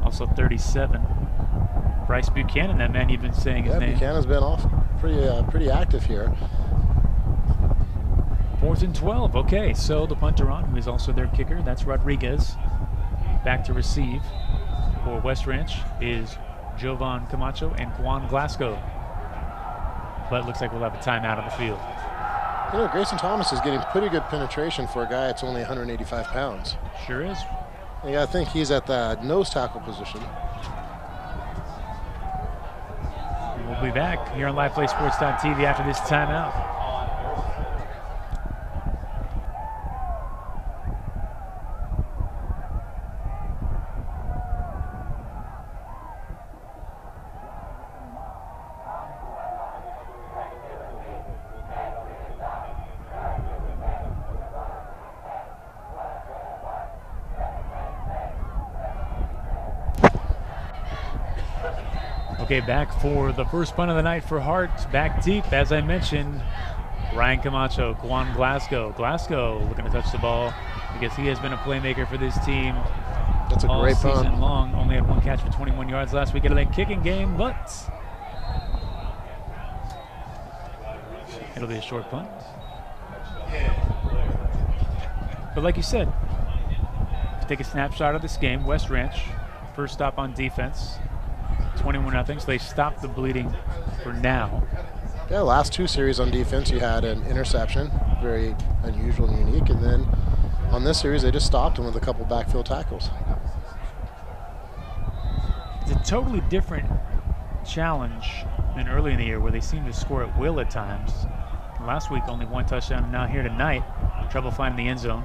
Also 37. Bryce Buchanan, that man you've been saying his name. Buchanan's been off pretty active here. 4th and 12. Okay, so the punter on, who is also their kicker, that's Rodriguez. Back to receive for West Ranch is Jovan Camacho and Juan Glasgow. But it looks like we'll have a timeout on the field. You know, Grayson Thomas is getting pretty good penetration for a guy that's only 185 pounds. Sure is. Yeah, I think he's at the nose tackle position. We'll be back here on LivePlaySports.tv after this timeout. Okay, back for the first punt of the night for Hart. Back deep, as I mentioned, Ryan Camacho, Juan Glasgow. Glasgow looking to touch the ball because he has been a playmaker for this team. That's a great punt. All season long. Only had 1 catch for 21 yards last week in a kicking game, but it'll be a short punt. But like you said, take a snapshot of this game. West Ranch, first stop on defense. 21-0, so they stopped the bleeding for now. Yeah, last 2 series on defense, you had an interception, very unusual and unique, and then on this series, they just stopped him with a couple backfield tackles. It's a totally different challenge than early in the year where they seem to score at will at times. Last week, only 1 touchdown, and now here tonight, trouble finding the end zone.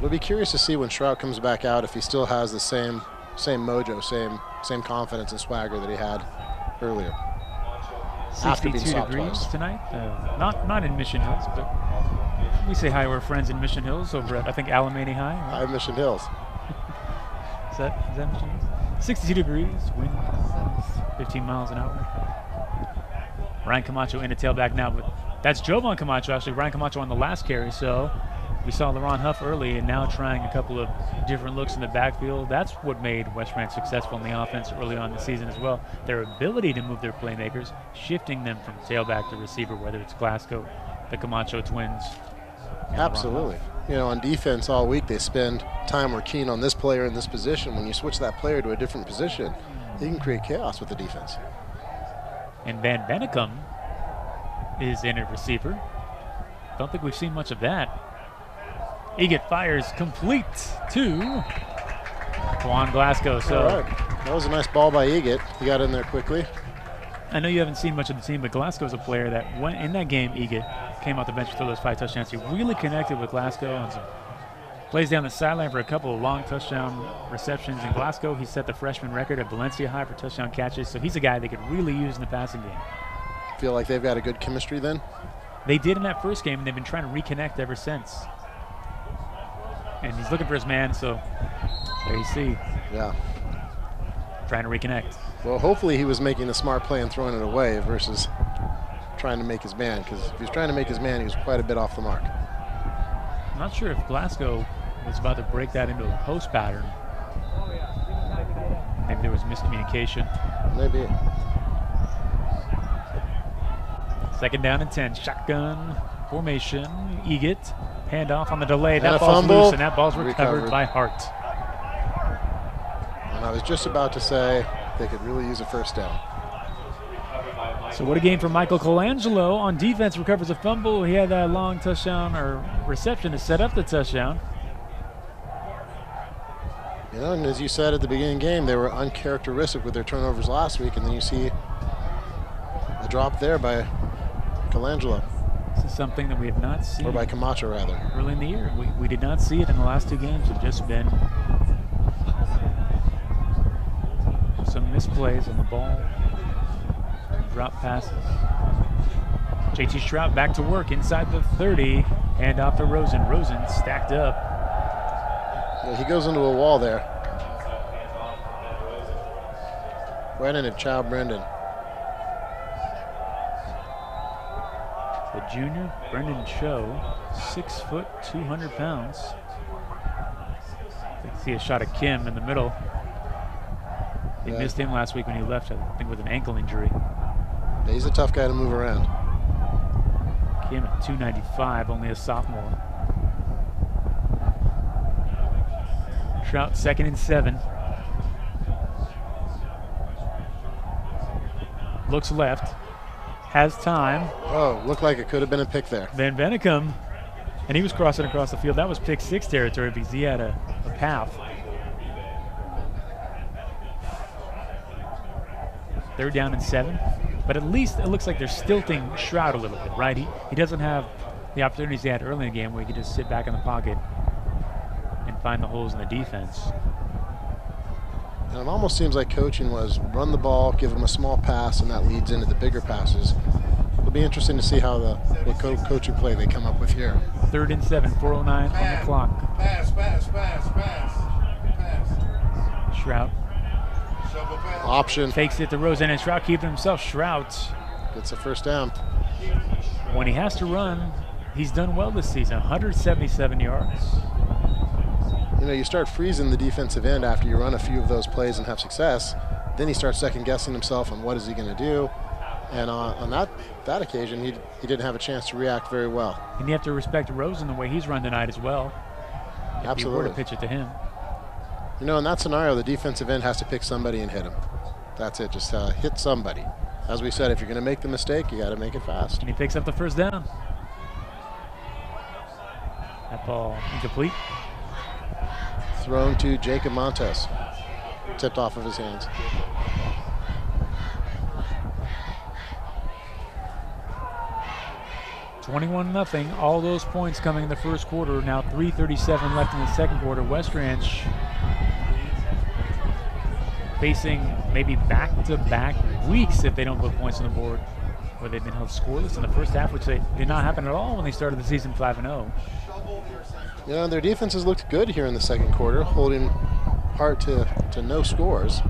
We'll be curious to see when Strout comes back out if he still has the same mojo, same confidence and swagger that he had earlier. 62 degrees tonight. Not in Mission Hills, but we say hi to our friends in Mission Hills over at, I think, Alamany High. Right? Hi, Mission Hills. Is that Mission Hills? 62 degrees, wind 15 miles an hour. Ryan Camacho in a tailback now, but that's Jovan Camacho, actually. Ryan Camacho on the last carry, so We saw LaRon Huff early and now trying a couple of different looks in the backfield. That's what made West Branch successful in the offense early on in the season as well. Their ability to move their playmakers, shifting them from tailback to receiver, whether it's Glasgow, the Camacho twins. Absolutely. You know, on defense all week they spend time we're keen on this player in this position. When you switch that player to a different position, you can create chaos with the defense. And Van Bennekom is in at receiver. Don't think we've seen much of that. Eget fires complete to Juan Glasgow. So all right. That was a nice ball by Eget. He got in there quickly. I know you haven't seen much of the team, but Glasgow's a player that went in that game. Eget came off the bench to throw those 5 touchdowns. He really connected with Glasgow on some plays down the sideline for a couple of long touchdown receptions. In Glasgow, he set the freshman record at Valencia High for touchdown catches. So he's a guy they could really use in the passing game. Feel like they've got a good chemistry then? They did in that first game, and they've been trying to reconnect ever since. And he's looking for his man, so there you see. Yeah. Trying to reconnect. Well, hopefully he was making a smart play and throwing it away versus trying to make his man, because if he was trying to make his man, he was quite a bit off the mark. I'm not sure if Glasgow was about to break that into a post pattern. Maybe there was miscommunication. Maybe. 2nd down and 10. Shotgun formation. Eget. Handoff on the delay. And that a ball's fumble. loose, and that ball's recovered by Hart. And I was just about to say they could really use a first down. So what a game for Michael Colangelo. On defense, recovers a fumble. He had that long touchdown or reception to set up the touchdown. You know, and as you said at the beginning of the game, they were uncharacteristic with their turnovers last week, and then you see a drop there by Colangelo. This is something that we have not seen. Or by Camacho, rather. Early in the year. We did not see it in the last 2 games. It's just been some misplays on the ball. Drop passes. JT Stroud back to work inside the 30. Hand off to Rosen. Rosen stacked up. Yeah, he goes into a wall there. Right into Chow Brendan. The junior, Brendan Cho, 6 foot, 200 pounds. I see a shot of Kim in the middle. They missed him last week when he left, I think, with an ankle injury. Yeah, he's a tough guy to move around. Kim at 295, only a sophomore. Trout 2nd and 7. Looks left. Has time. Oh, looked like it could have been a pick there. Van Bennekom, and he was crossing across the field. That was pick 6 territory because he had a path. 3rd down and 7. But at least it looks like they're stilting Stroud a little bit, right? He doesn't have the opportunities he had early in the game where he could just sit back in the pocket and find the holes in the defense. And it almost seems like coaching was run the ball, give him a small pass, and that leads into the bigger passes. It'll be interesting to see how what coaching play they come up with here. 3rd and 7, 4:09 on the clock. Pass. Stroud Option. fakes it to Rosen, and Stroud keeping himself. Stroud, Gets a first down. when he has to run, he's done well this season. 177 yards. You know, you start freezing the defensive end after you run a few of those plays and have success. Then he starts second-guessing himself on what is he going to do. And on that occasion, he didn't have a chance to react very well. And you have to respect Rosen the way he's run tonight as well. If Absolutely. you were to pitch it to him. You know, in that scenario, the defensive end has to pick somebody and hit him. That's it. Just hit somebody. As we said, if you're going to make the mistake, you got to make it fast. And he picks up the first down. That ball incomplete. Thrown to Jacob Montes. Tipped off of his hands. $21-0. All those points coming in the first quarter. Now 3:37 left in the second quarter. West Ranch facing maybe back-to-back weeks if they don't put points on the board, where they've been held scoreless in the first half, which did not happen at all when they started the season 5-0. You know, their defense has looked good here in the second quarter, holding Hart to no scores.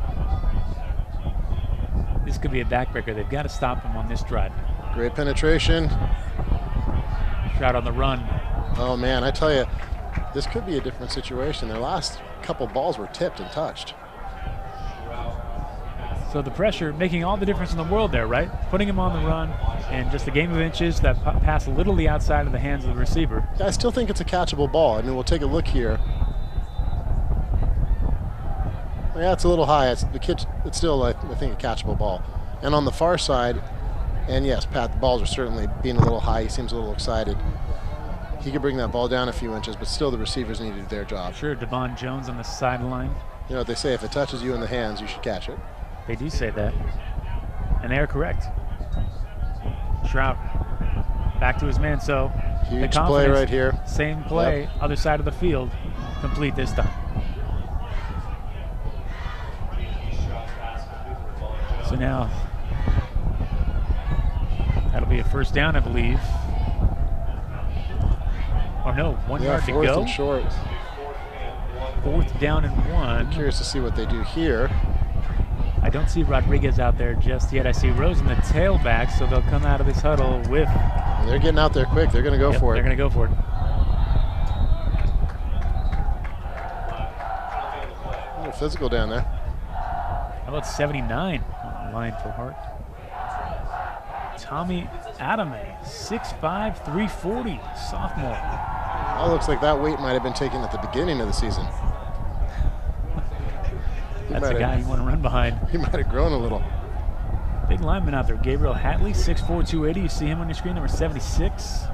This could be a backbreaker. They've got to stop him on this drive. Great penetration. Stroud on the run. Oh, man, I tell you, this could be a different situation. Their last couple balls were tipped and touched. So the pressure making all the difference in the world there, right? Putting him on the run and just a game of inches that pass literally outside of the hands of the receiver. I still think it's a catchable ball. I mean, we'll take a look here. Yeah, it's a little high. It's still, I think, a catchable ball. And on the far side, and yes, Pat, the balls are certainly being a little high. He seems a little excited. He could bring that ball down a few inches, but still the receivers need to do their job. Sure, Devon Jones on the sideline. You know what they say, if it touches you in the hands, you should catch it. They do say that, and they are correct. Trout back to his man, so huge play right here. Same play, yep. Other side of the field, complete this time. So now, that'll be a first down, I believe. Or no, 1 yard to go. Fourth and short. 4th down and 1. I'm curious to see what they do here. I don't see Rodriguez out there just yet. I see Rose in the tailback, so they'll come out of this huddle with. And they're getting out there quick. They're going to go for it. They're going to go for it. A little physical down there. How about 79 on the line for Hart? Tommy Adame, 6'5", 340, sophomore. That looks like that weight might have been taken at the beginning of the season. That's the guy you want to run behind. He might have grown a little. Big lineman out there. Gabriel Hatley, 6'4", 280. You see him on your screen, number 76.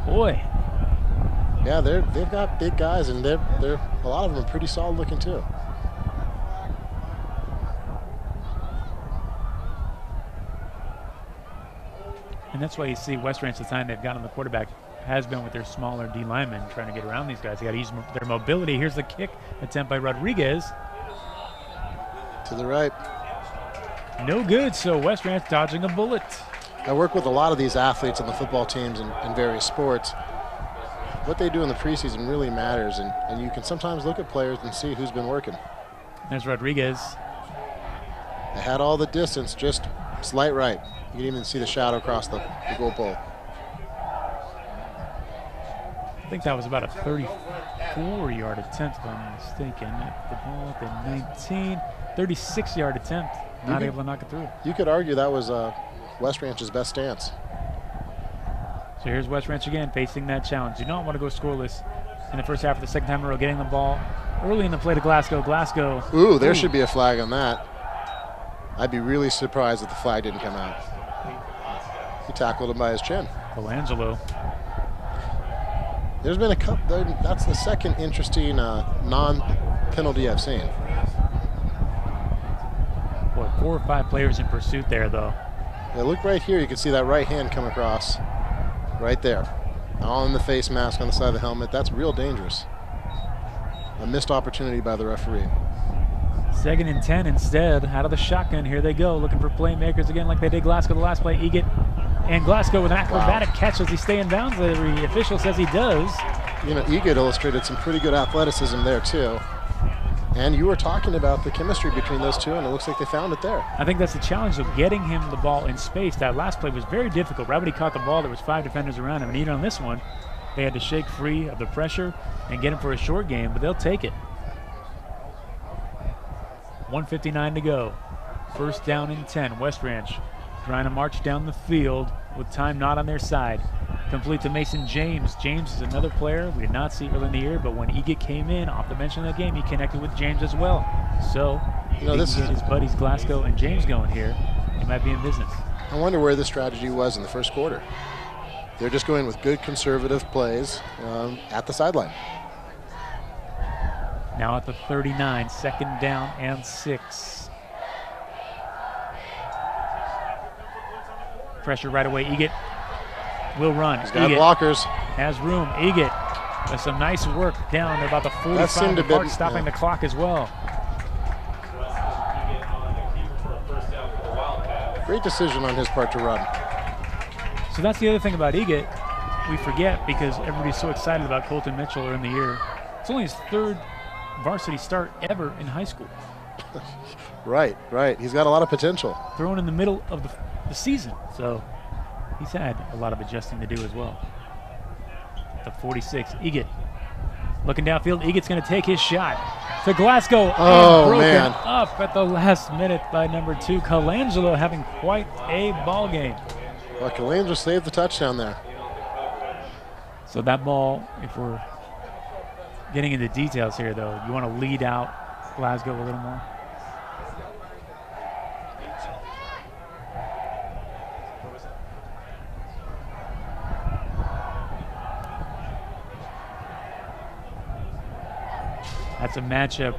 Boy. Yeah, they've got big guys, and they're a lot of them are pretty solid looking too. And that's why you see West Ranch, the time they've gotten the quarterback has been with their smaller D linemen trying to get around these guys. They got to use their mobility. Here's the kick attempt by Rodriguez. To the right. No good, so West Ranch dodging a bullet. I work with a lot of these athletes on the football teams and various sports. What they do in the preseason really matters, and you can sometimes look at players and see who's been working. There's Rodriguez. They had all the distance, just slight right. You can even see the shadow across the goal pole. I think that was about a 34-yard attempt, if I'm not mistaken. At the ball at the 19, 36-yard attempt. Not able to knock it through. You could argue that was West Ranch's best stance. So here's West Ranch again facing that challenge. You don't want to go scoreless in the first half of the second time in a row, getting the ball early in the play to Glasgow. Glasgow. Ooh, there should be a flag on that. I'd be really surprised if the flag didn't come out. He tackled him by his chin. Colangelo. There's been a couple. That's the second interesting non-penalty I've seen. Boy, 4 or 5 players in pursuit there, though. Yeah, look right here. You can see that right hand come across. Right there. All in the face mask on the side of the helmet. That's real dangerous. A missed opportunity by the referee. 2nd and 10 instead. Out of the shotgun. Here they go. Looking for playmakers again like they did Glasgow the last play. Eget and Glasgow with an acrobatic catch. Does he stay in bounds? The official says he does. You know, Eget illustrated some pretty good athleticism there too. And you were talking about the chemistry between those two, and it looks like they found it there. I think that's the challenge of getting him the ball in space. That last play was very difficult. Right when he caught the ball, there was 5 defenders around him, and even on this one, they had to shake free of the pressure and get him for a short game, but they'll take it. 1:59 to go. 1st down and 10. West Ranch trying to march down the field with time not on their side. Complete to Mason James. James is another player we did not see early in the year, but when Eget came in off the bench in that game, he connected with James as well. So, you know, this is his buddies Glasgow and James going here. He might be in business. I wonder where the strategy was in the first quarter. They're just going with good conservative plays at the sideline. Now at the 39, 2nd down and 6. Pressure right away. Eget will run. He's got Eget blockers. Has room. Eget with some nice work down to about the 45 mark, stopping the clock as well. Great decision on his part to run. So that's the other thing about Eget. We forget because everybody's so excited about Colton Mitchell early in the year. It's only his 3rd varsity start ever in high school. Right. He's got a lot of potential. Thrown in the middle of the season, so he's had a lot of adjusting to do as well. at the 46. Eget looking downfield. Eget's going to take his shot to Glasgow. Oh, and broken man. up at the last minute by number 2, Colangelo, having quite a ball game. Well, Colangelo saved the touchdown there. So that ball, if we're getting into details here, though, you want to lead out Glasgow a little more? That's a matchup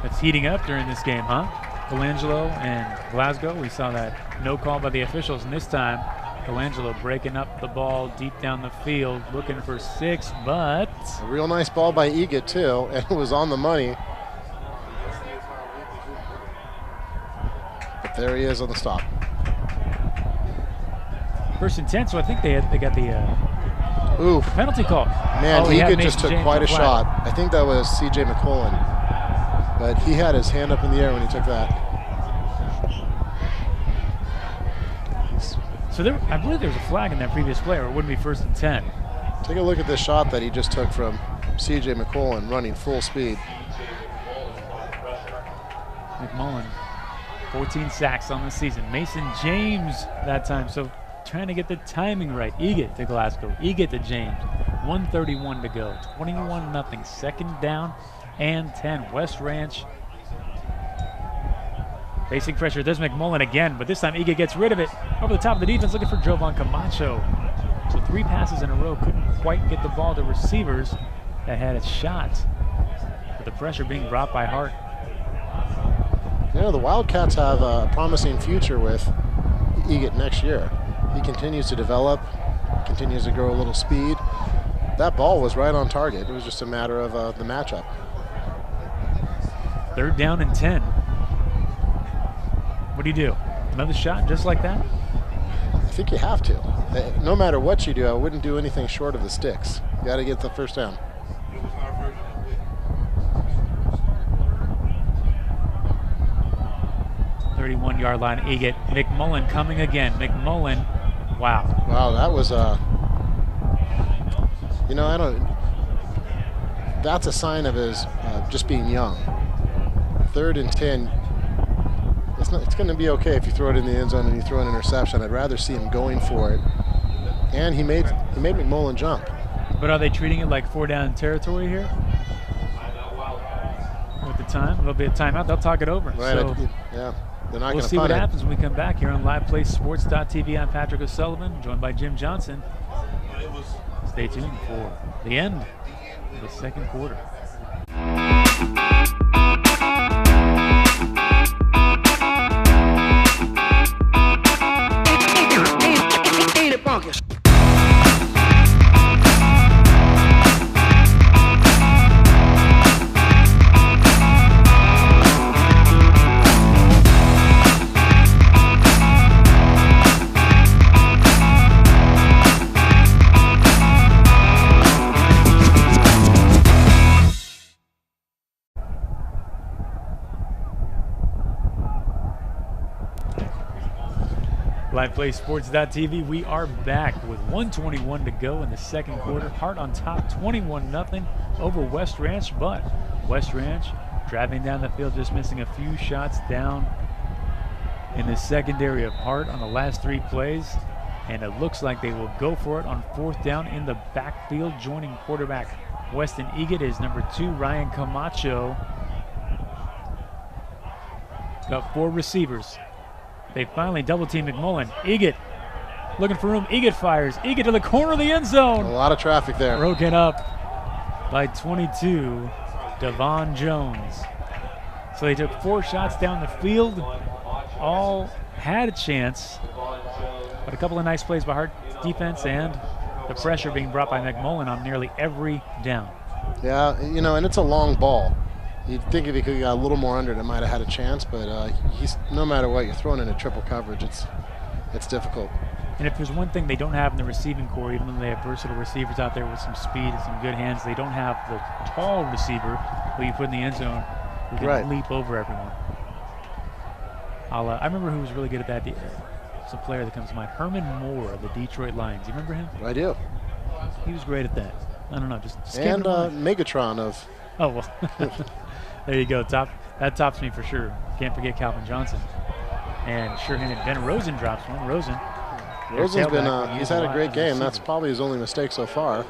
that's heating up during this game, huh? Colangelo and Glasgow. We saw that no call by the officials, and this time Colangelo breaking up the ball deep down the field, looking for 6, but A real nice ball by Eget, too, and it was on the money. But there he is on the stop. first and 10. So I think they got the Oof. penalty call. Man, he had Eget Mason just took James quite a on flag. shot. I think that was C.J. Mcmullen, but he had his hand up in the air when he took that. So I believe there was a flag in that previous play, or it wouldn't be first and 10. Take a look at this shot that he just took from C.J. Mcmullen running full speed. Mcmullen, 14 sacks on the season. Mason James that time, so trying to get the timing right. Eget to Glasgow, Eget to James. 1:31 to go, 21-0, second down and 10. West Ranch facing pressure. There's Mcmullen again, but this time Eget gets rid of it. Over the top of the defense, looking for Jovan Camacho. So 3 passes in a row, couldn't quite get the ball to receivers that had a shot. But the pressure being brought by Hart. You know, the Wildcats have a promising future with Eget next year. He continues to develop, continues to grow a little speed. That ball was right on target. It was just a matter of the matchup. Third down and 10. What do you do? Another shot just like that? I think you have to. No matter what you do, I wouldn't do anything short of the sticks. You got to get the first down. 31-yard line, Eget. Mcmullen coming again. Mcmullen, wow. Wow, that was you know, that's a sign of his just being young. 3rd and 10. It's going to be okay if you throw it in the end zone and you throw an interception. I'd rather see him going for it. And he made Mcmullen jump. But are they treating it like 4-down territory here? With the time, there'll be a timeout. They'll talk it over. Right. So Yeah. They're not we'll going to see what punt it. happens when we come back here on LivePlaySports.tv. I'm Patrick O'Sullivan, joined by Jim Johnson. Stay tuned for the end of the second quarter. LivePlaySports.tv, we are back with 1:21 to go in the second quarter. Hart on top, 21-0 over West Ranch, but West Ranch driving down the field, just missing a few shots down in the secondary of Hart on the last 3 plays, and it looks like they will go for it on 4th down in the backfield. Joining quarterback Weston Eget is number 2, Ryan Camacho. Got 4 receivers. They finally double-team Mcmullen. Eget looking for room. Eget fires. Eget to the corner of the end zone. A lot of traffic there. Broken up by 22, Devon Jones. So they took 4 shots down the field. All had a chance, but a couple of nice plays by Hart defense and the pressure being brought by Mcmullen on nearly every down. Yeah, you know, and it's a long ball. You'd think if he could have got a little more under it, it might have had a chance, but he's, no matter what, you're throwing in a triple coverage. It's difficult. And if there's one thing they don't have in the receiving core, even though they have versatile receivers out there with some speed and some good hands, they don't have the tall receiver who you put in the end zone who can leap over everyone. I remember who was really good at that. It's a player that comes to mind, Herman Moore of the Detroit Lions. You remember him? I do. He was great at that. I don't know, just and Megatron of. Oh well, there you go. That tops me for sure. Can't forget Calvin Johnson, and sure-handed Ben Rosen drops one. Rosen's been he's had a great game. That's probably his only mistake so far.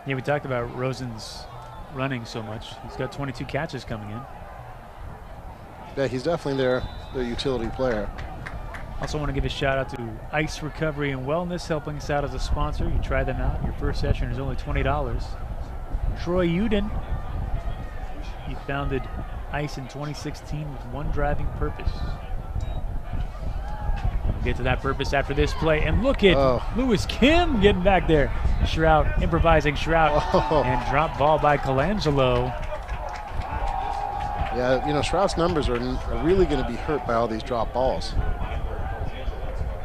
Yeah, we talked about Rosen's running so much. He's got 22 catches coming in. Yeah, he's definitely their utility player. Also want to give a shout out to Ice Recovery and Wellness helping us out as a sponsor. You try them out. Your first session is only $20. Troy Uden, he founded Ice in 2016 with one driving purpose. We'll get to that purpose after this play. And look at Lewis Kim getting back there. Shrout, improvising Shrout, and drop ball by Colangelo. Yeah, you know, Shrout's numbers are really going to be hurt by all these drop balls.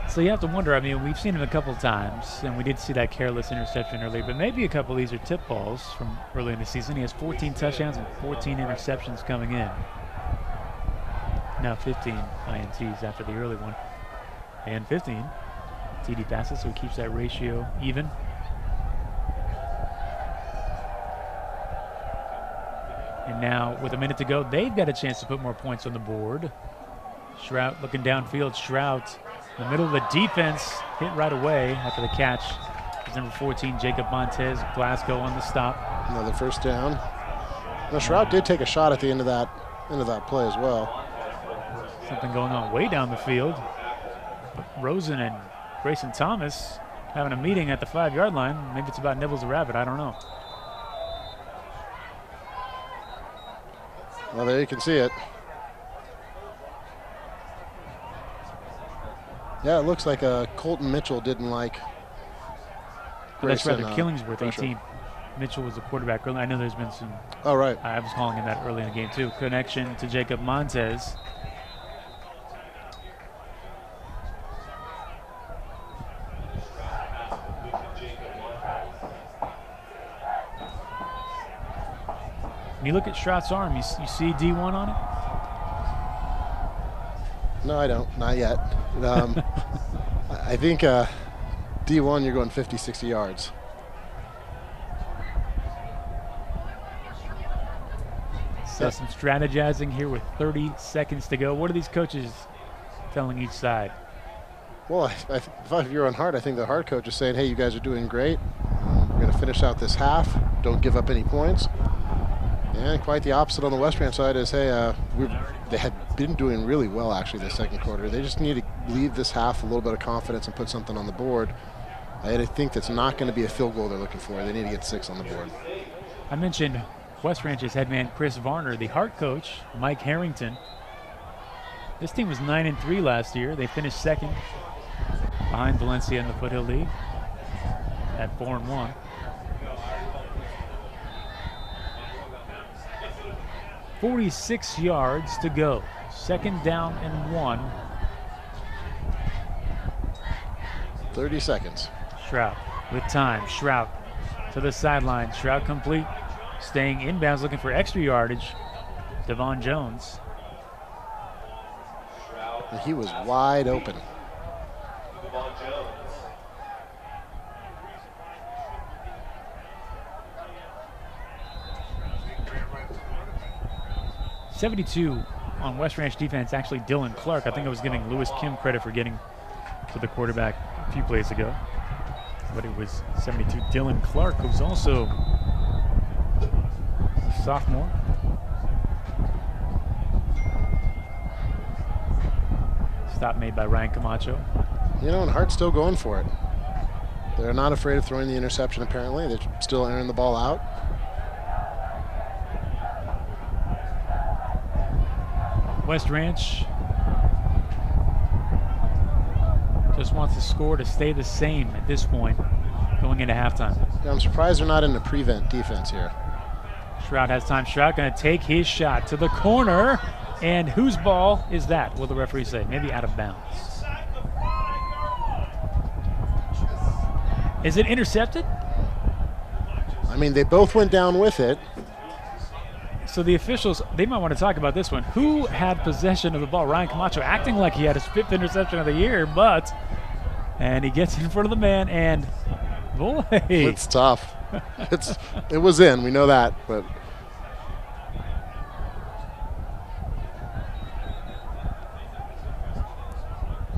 So you have to wonder, I mean, we've seen him a couple times, and we did see that careless interception earlier, but maybe a couple of these are tip balls from early in the season. He has 14 touchdowns and 14 interceptions coming in. Now 15 INTs after the early one, and 15 TD passes, so he keeps that ratio even. And now, with a minute to go, they've got a chance to put more points on the board. Shrout looking downfield. Shrout in the middle of the defense, hit right away after the catch. It's number 14, Jacob Montez, Glasgow on the stop. Another first down. Now, Shrout did take a shot at the end of that play as well. Something going on way down the field. Rosen and Grayson Thomas having a meeting at the 5-yard line. Maybe it's about Nibbles the Rabbit, I don't know. Well, there you can see it. Yeah, it looks like Colton Mitchell didn't like Grayson, that's rather Killingsworth, pressure. 18. Mitchell was the quarterback early. I know there's been some. Oh, right. I was calling him that early in the game, too. Connection to Jacob Montez. When you look at Shrout's arm, you see D1 on it? No, I don't. Not yet. I think D1, you're going 50, 60 yards. So some strategizing here with 30 seconds to go. What are these coaches telling each side? Well, if you're on Hart, I think the Hart coach is saying, hey, you guys are doing great. We're going to finish out this half. Don't give up any points. And quite the opposite on the West Branch side is, hey, they had been doing really well, actually, the second quarter. They just need to leave this half a little bit of confidence and put something on the board. I think that's not going to be a field goal they're looking for. They need to get 6 on the board. I mentioned West Branch's head man Chris Varner, the Hart coach, Mike Harrington. This team was 9-3 last year. They finished second behind Valencia in the Foothill League at 4-1. .46 yards to go. Second down and 1. 30 seconds. Shrout with time. Shrout to the sideline. Shrout complete. Staying inbounds, looking for extra yardage. Devon Jones. And he was wide open. 72 on West Ranch defense, actually Dylan Clark. I think I was giving Lewis Kim credit for getting to the quarterback a few plays ago. But it was 72 Dylan Clark, who's also a sophomore. Stop made by Ryan Camacho. You know, and Hart's still going for it. They're not afraid of throwing the interception, apparently. They're still airing the ball out. West Ranch just wants the score to stay the same at this point going into halftime. Yeah, I'm surprised they're not in the prevent defense here. Shrout has time. Shrout going to take his shot to the corner. And whose ball is that, will the referee say? Maybe out of bounds. Is it intercepted? I mean, they both went down with it. So the officials, they might want to talk about this one. Who had possession of the ball? Ryan Camacho acting like he had his 5th interception of the year, but And he gets in front of the man, and boy. It's tough. It was in, we know that, but.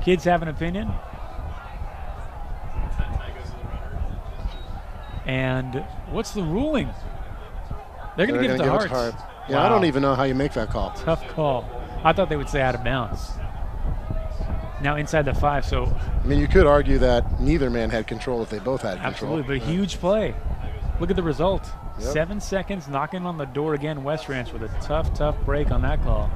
Kids have an opinion. And what's the ruling? They're going to give it to Hart. Yeah, wow. I don't even know how you make that call. Tough call. I thought they would say out of bounds. Now inside the 5, so. I mean, you could argue that neither man had control if they both had control. Absolutely, but a huge play. Look at the result. Yep. 7 seconds, knocking on the door again. West Ranch with a tough break on that call.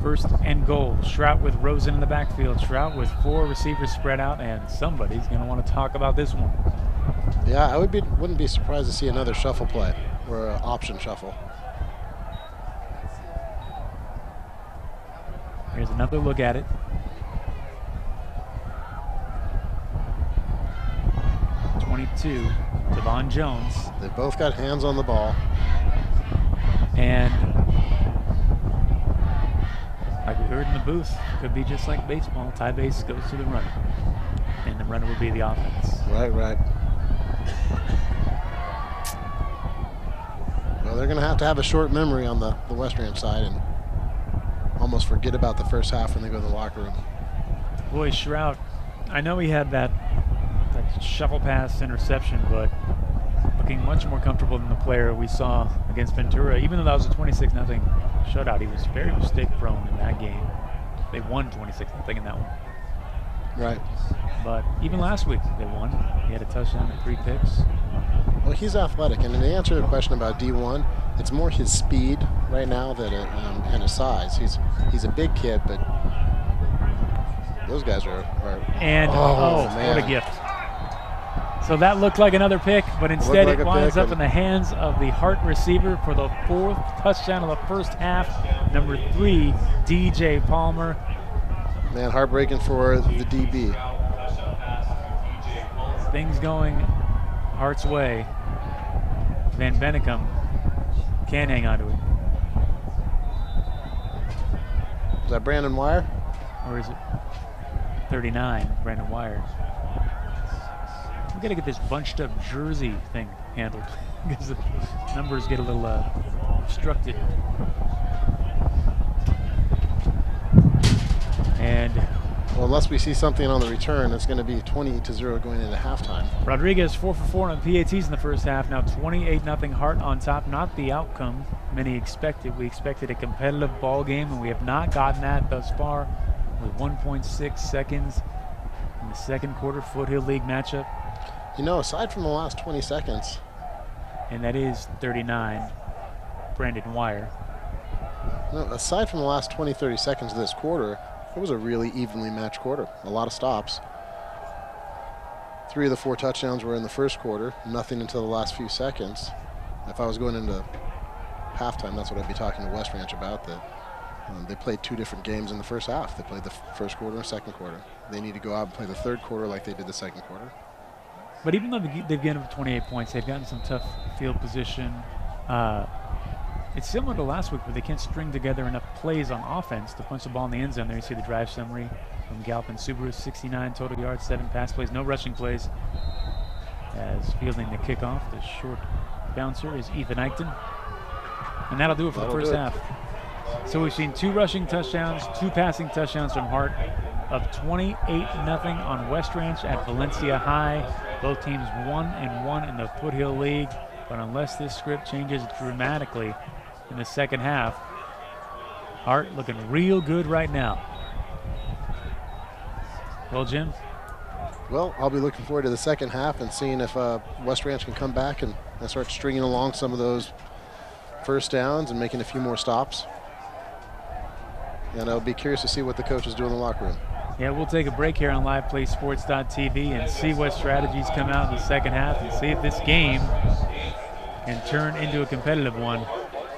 First and goal. Strout with Rosen in the backfield. Strout with 4 receivers spread out, and somebody's going to want to talk about this one. Yeah, I wouldn't be surprised to see another shuffle play or an option shuffle. Here's another look at it. .22, Devon Jones. They both got hands on the ball. And like we heard in the booth, could be just like baseball. Tie base goes to the runner, and the runner will be the offense. Right. Well, they're going to have a short memory on the West Ranch side and almost forget about the first half when they go to the locker room. Boy, Strout, I know he had that shuffle pass interception, but looking much more comfortable than the player we saw against Ventura. Even though that was a 26-0 shutout, he was very mistake-prone in that game. They won 26-0 in that one. Right. But even last week they won. He had a touchdown and 3 picks. Well, he's athletic, and to answer the question about D1, it's more his speed right now and his size. He's a big kid, but those guys are and man, what a gift. So that looked like another pick, but instead it winds up in the hands of the Hart receiver for the 4th touchdown of the first half. Number 3, DJ Palmer. Man, heartbreaking for the DB. Things going Hart's way. Van Bennekom can't hang on to it. Is that Brandon Wire? Or is it 39, Brandon Wire? We got to get this bunched up jersey thing handled because the numbers get a little obstructed. And well, unless we see something on the return, it's going to be 20-0 going into halftime. Rodriguez 4 for 4 on PATs in the first half. Now 28-0 Hart on top. Not the outcome many expected. We expected a competitive ball game, and we have not gotten that thus far. With 1.6 seconds in the second quarter, Foothill League matchup. You know, aside from the last 20 seconds. And that is 39, Brandon Wire. No, aside from the last 20-30 seconds of this quarter, it was a really evenly matched quarter. A lot of stops. 3 of the 4 touchdowns were in the first quarter. Nothing until the last few seconds. If I was going into halftime, that's what I'd be talking to West Ranch about. They played 2 different games in the first half. They played the first quarter and second quarter. They need to go out and play the third quarter like they did the second quarter. But even though they've given up 28 points, they've gotten some tough field position. It's similar to last week where they can't string together enough plays on offense to punch the ball in the end zone. There you see the drive summary from Galpin Subaru, 69 total yards, 7 pass plays, no rushing plays. As fielding the kickoff, the short bouncer is Ethan Eichten. And that'll do it for the first half. So we've seen 2 rushing touchdowns, 2 passing touchdowns from Hart of 28-0 on West Ranch at Valencia High. Both teams 1-1 in the Foothill League. But unless this script changes dramatically in the second half, Hart looking real good right now. Well, Jim? Well, I'll be looking forward to the second half and seeing if West Ranch can come back and start stringing along some of those first downs and making a few more stops. And I'll be curious to see what the coaches do in the locker room. Yeah, we'll take a break here on liveplaysports.tv and see what strategies come out in the second half and see if this game can turn into a competitive one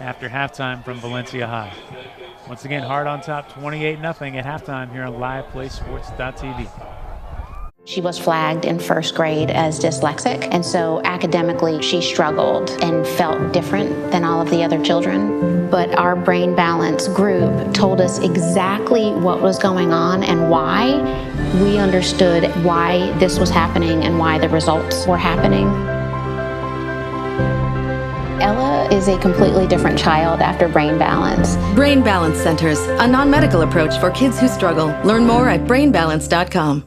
after halftime from Valencia High. Once again, Hart on top, 28-0 at halftime here on liveplaysports.tv. She was flagged in first grade as dyslexic, and so academically she struggled and felt different than all of the other children. But our Brain Balance group told us exactly what was going on and why. We understood why this was happening and why the results were happening. Ella is a completely different child after Brain Balance. Brain Balance Centers, a non-medical approach for kids who struggle. Learn more at brainbalance.com.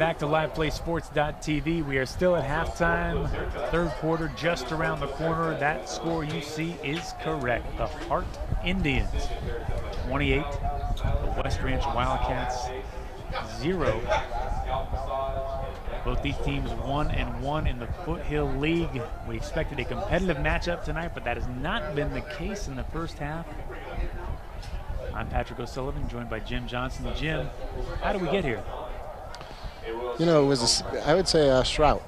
back to liveplaysports.tv. We are still at halftime. Third quarter just around the corner. That score you see is correct. The Hart Indians 28, the West Ranch Wildcats 0. Both these teams 1-1 in the Foothill League. We expected a competitive matchup tonight, but that has not been the case in the first half. I'm Patrick O'Sullivan, joined by Jim Johnson. Jim, how did we get here? You know, it was, I would say, Shrout.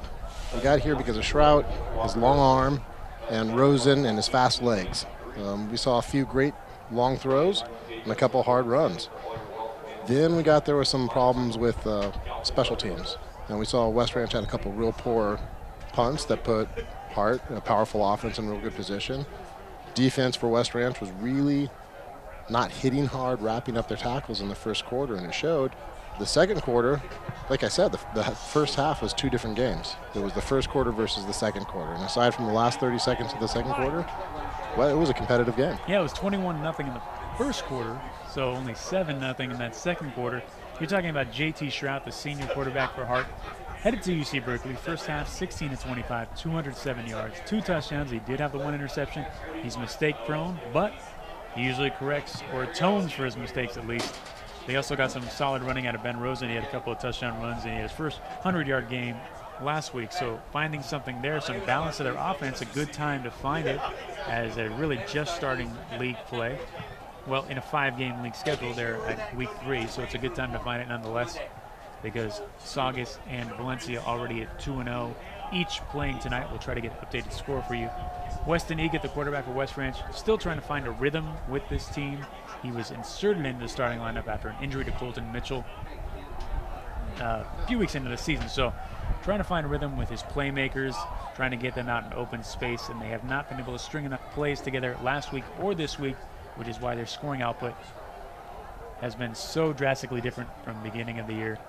We got here because of Shrout, his long arm, and Rosen and his fast legs. We saw a few great long throws and a couple hard runs. Then we got there with some problems with special teams. And we saw West Ranch had a couple real poor punts that put Hart, a powerful offense, in a real good position. Defense for West Ranch was really not hitting hard, wrapping up their tackles in the first quarter, and it showed. The second quarter, like I said, the first half was two different games. It was the first quarter versus the second quarter. And aside from the last 30 seconds of the second quarter, well, it was a competitive game. Yeah, it was 21-0 in the first quarter, so only 7-0 in that second quarter. You're talking about J.T. Shrout, the senior quarterback for Hart, headed to UC Berkeley. First half, 16-25, 207 yards, 2 touchdowns. He did have the 1 interception. He's mistake-prone, but he usually corrects or atones for his mistakes at least. They also got some solid running out of Ben Rosen. He had a couple of touchdown runs, and he had his first 100-yard game last week. So finding something there, some balance to their offense, a good time to find it as a really just starting league play. Well, in a 5-game league schedule, they're at week 3, so it's a good time to find it nonetheless, because Saugus and Valencia already at 2-0, each playing tonight. We'll try to get an updated score for you. Weston Egan, the quarterback for West Ranch, still trying to find a rhythm with this team. He was inserted into the starting lineup after an injury to Colton Mitchell a few weeks into the season. So trying to find a rhythm with his playmakers, trying to get them out in open space, and they have not been able to string enough plays together last week or this week, which is why their scoring output has been so drastically different from the beginning of the year.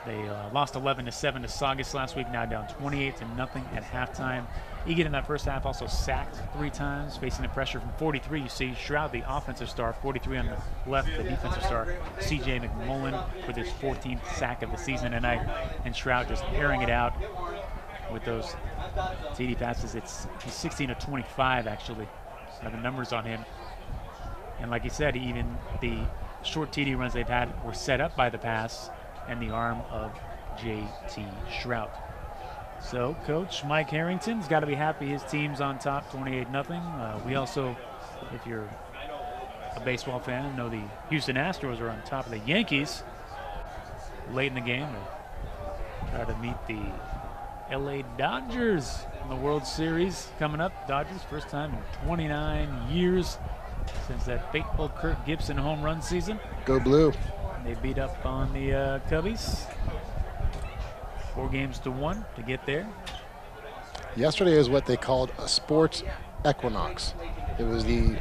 They lost 11-7 to Saugus last week, now down 28-0 at halftime. Egan in that first half also sacked 3 times, facing the pressure from 43. You see Shroud, the offensive star, 43 on the left, the defensive star, C.J. Mcmullen, with his 14th sack of the season tonight, and Shroud just airing it out with those TD passes. He's 16-25 actually. So the numbers on him. And like you said, even the short TD runs they've had were set up by the pass and the arm of J.T. Shrout. So Coach Mike Harrington's got to be happy his team's on top 28-0. We also, if you're a baseball fan, know the Houston Astros are on top of the Yankees late in the game. Try to meet the LA Dodgers in the World Series coming up. Dodgers, first time in 29 years since that fateful Kirk Gibson home run season. Go Blue. They beat up on the Cubbies 4-1 to get there. Yesterday is what they called a sports equinox. It was the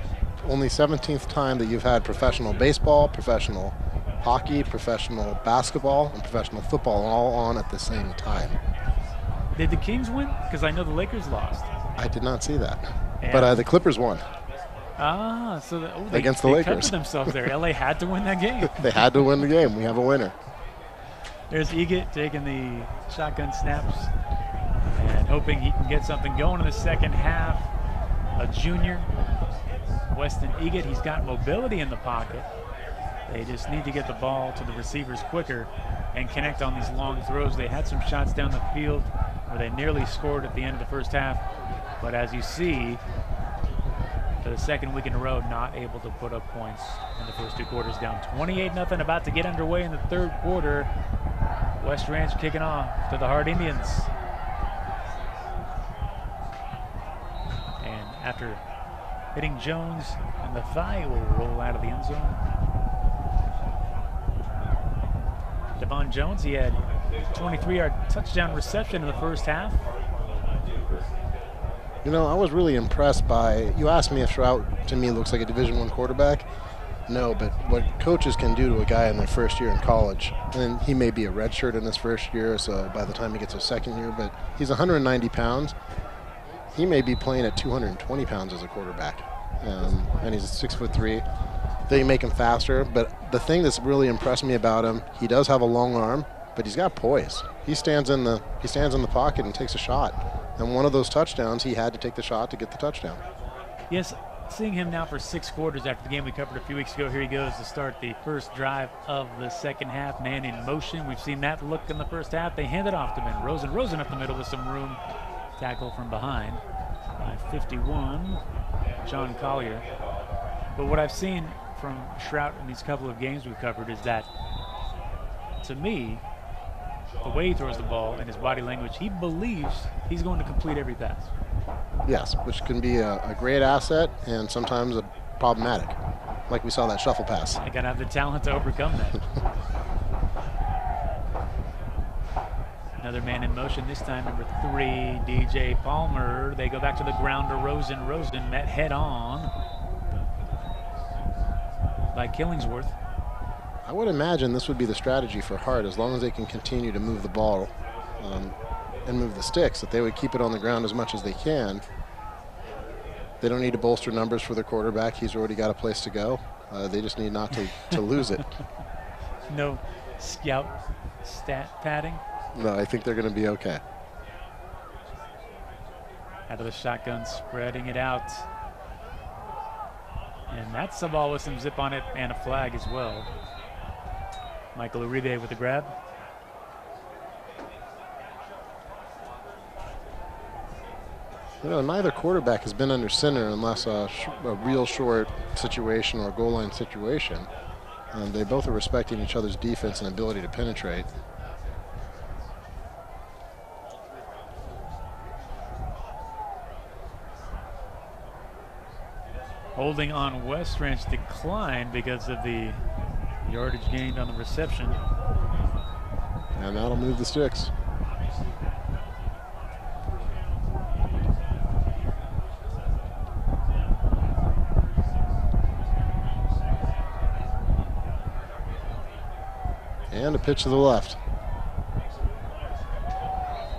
only 17th time that you've had professional baseball, professional hockey, professional basketball, and professional football all on at the same time. Did the Kings win? Because I know the Lakers lost. I did not see that. Yeah. But the Clippers won. Ah, so they against the they Lakers. covered themselves there. LA had to win that game. They had to win the game. We have a winner. There's Egan taking the shotgun snaps and hoping he can get something going in the second half. A junior, Weston Egan, he's got mobility in the pocket. They just need to get the ball to the receivers quicker and connect on these long throws. They had some shots down the field where they nearly scored at the end of the first half. But as you see, for the second week in a row, not able to put up points in the first 2 quarters, down 28-0, about to get underway in the third quarter. West Ranch kicking off to the Hart Indians. And after hitting Jones in the thigh, will roll out of the end zone. Devon Jones, he had 23-yard touchdown reception in the first half. You know, I was really impressed by, you asked me if Shrout to me looks like a Division I quarterback. No, but what coaches can do to a guy in their first year in college, and he may be a redshirt in his first year, so by the time he gets his second year, but he's 190 pounds. He may be playing at 220 pounds as a quarterback, and he's 6'3". They make him faster, but the thing that's really impressed me about him, he does have a long arm, but he's got poise. He stands in the pocket and takes a shot. And one of those touchdowns, he had to take the shot to get the touchdown. Yes, seeing him now for 6 quarters after the game we covered a few weeks ago. Here he goes to start the first drive of the second half. Man in motion. We've seen that look in the first half. They hand it off to him. Rosen up the middle with some room. Tackle from behind by 51, John Collier. But what I've seen from Shrout in these couple of games we've covered is that, to me, the way he throws the ball and his body language, he believes he's going to complete every pass. Yes, which can be a great asset and sometimes a problematic, like we saw that shuffle pass. They got to have the talent to overcome that. Another man in motion, this time number 3, DJ Palmer. They go back to the ground to Rosen. Rosen met head on by Killingsworth. I would imagine this would be the strategy for Hart, as long as they can continue to move the ball and move the sticks, that they would keep it on the ground as much as they can. They don't need to bolster numbers for their quarterback. He's already got a place to go. They just need not to lose it. No scout stat padding? No, I think they're going to be okay. Out of the shotgun, spreading it out. And that's a ball with some zip on it and a flag as well. Michael Uribe with the grab. You know, neither quarterback has been under center unless a real short situation or a goal line situation. They both are respecting each other's defense and ability to penetrate. Holding on West Ranch declined because of the yardage gained on the reception. And that'll move the sticks. And a pitch to the left.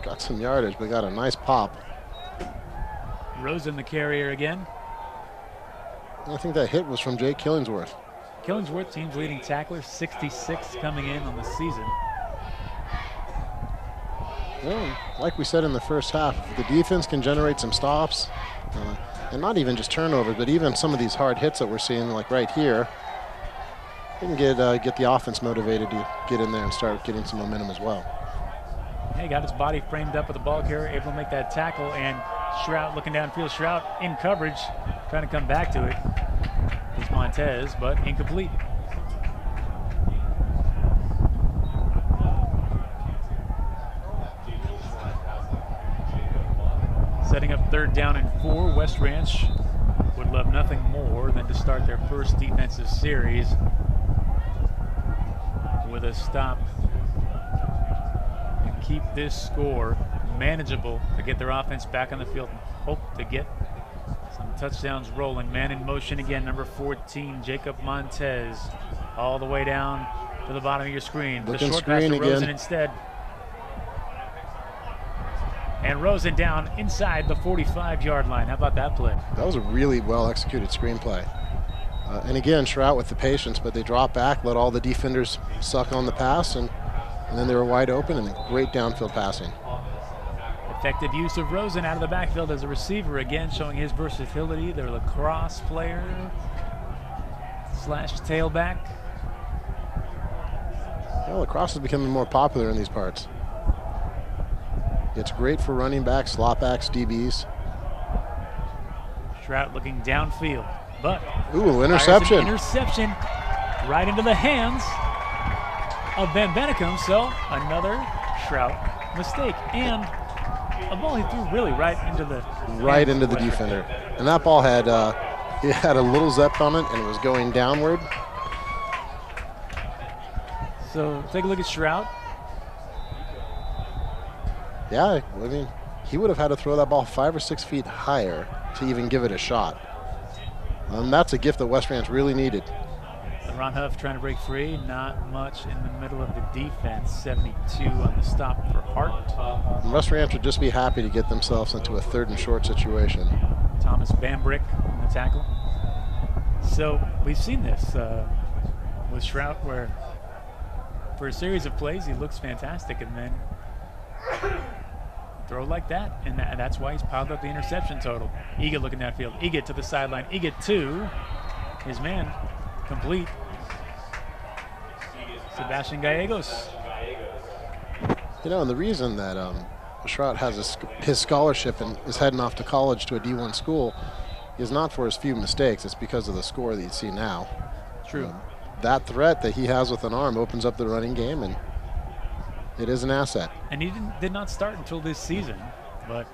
Got some yardage, but got a nice pop. Rosen the carrier again. I think that hit was from Jake Killingsworth. Killingsworth, team's leading tackler, 66 coming in on the season. Well, like we said in the first half, if the defense can generate some stops, and not even just turnovers, but even some of these hard hits that we're seeing, like right here, they can get the offense motivated to get in there and start getting some momentum as well. He got his body framed up with the ball carrier, able to make that tackle, and Shrout looking downfield. Shrout in coverage, trying to come back to it. It's Montez, but incomplete. Setting up 3rd down and 4. West Ranch would love nothing more than to start their first defensive series with a stop and keep this score manageable to get their offense back on the field and hope to get some touchdowns rolling. Man in motion again, number 14, Jacob Montez, all the way down to the bottom of your screen. Looking the short pass to again. Rosen instead. And Rosen down inside the 45-yard line. How about that play? That was a really well-executed screenplay. And again, Shrout with the patience, but they drop back, let all the defenders suck on the pass, and then they were wide open, and great downfield passing. Effective use of Rosen out of the backfield as a receiver, again showing his versatility. Their lacrosse player / tailback. Well, lacrosse is becoming more popular in these parts. It's great for running backs, slot backs, DBs. Shrout looking downfield, but ooh, interception. Interception right into the hands of Van Bennekom. So another Shrout mistake, and a ball he threw really right into the defender. And that ball had it had a little zep on it, and it was going downward. So take a look at Shrout. Yeah, I mean, he would have had to throw that ball 5 or 6 feet higher to even give it a shot. And that's a gift that West Ranch really needed. Ron Huff trying to break free, not much in the middle of the defense. 72 on the stop for Hart. And West Ranch would just be happy to get themselves into a 3rd and short situation. Thomas Bambrick on the tackle. So we've seen this with Shrout, where for a series of plays, he looks fantastic, and then throw like that, and that's why he's piled up the interception total. Ige looking downfield. Ige to the sideline. Ige to his man, complete. Sebastian Gallegos. You know, and the reason that Schrout has his scholarship and is heading off to college to a D1 school is not for his few mistakes. It's because of the score that you see now. True. That threat that he has with an arm opens up the running game, and it is an asset. And he did not start until this season, but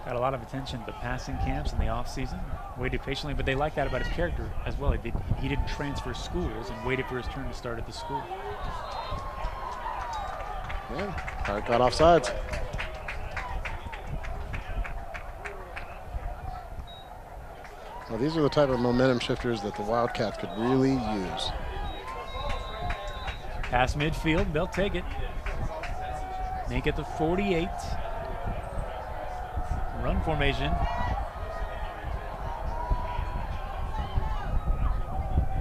got a lot of attention at the passing camps in the offseason. Waited patiently, but they like that about his character as well. He didn't transfer schools and waited for his turn to start at the school. Yeah, Hart got offsides. Well, these are the type of momentum shifters that the Wildcats could really use. Pass midfield, they'll take it. Make it the 48. Run formation.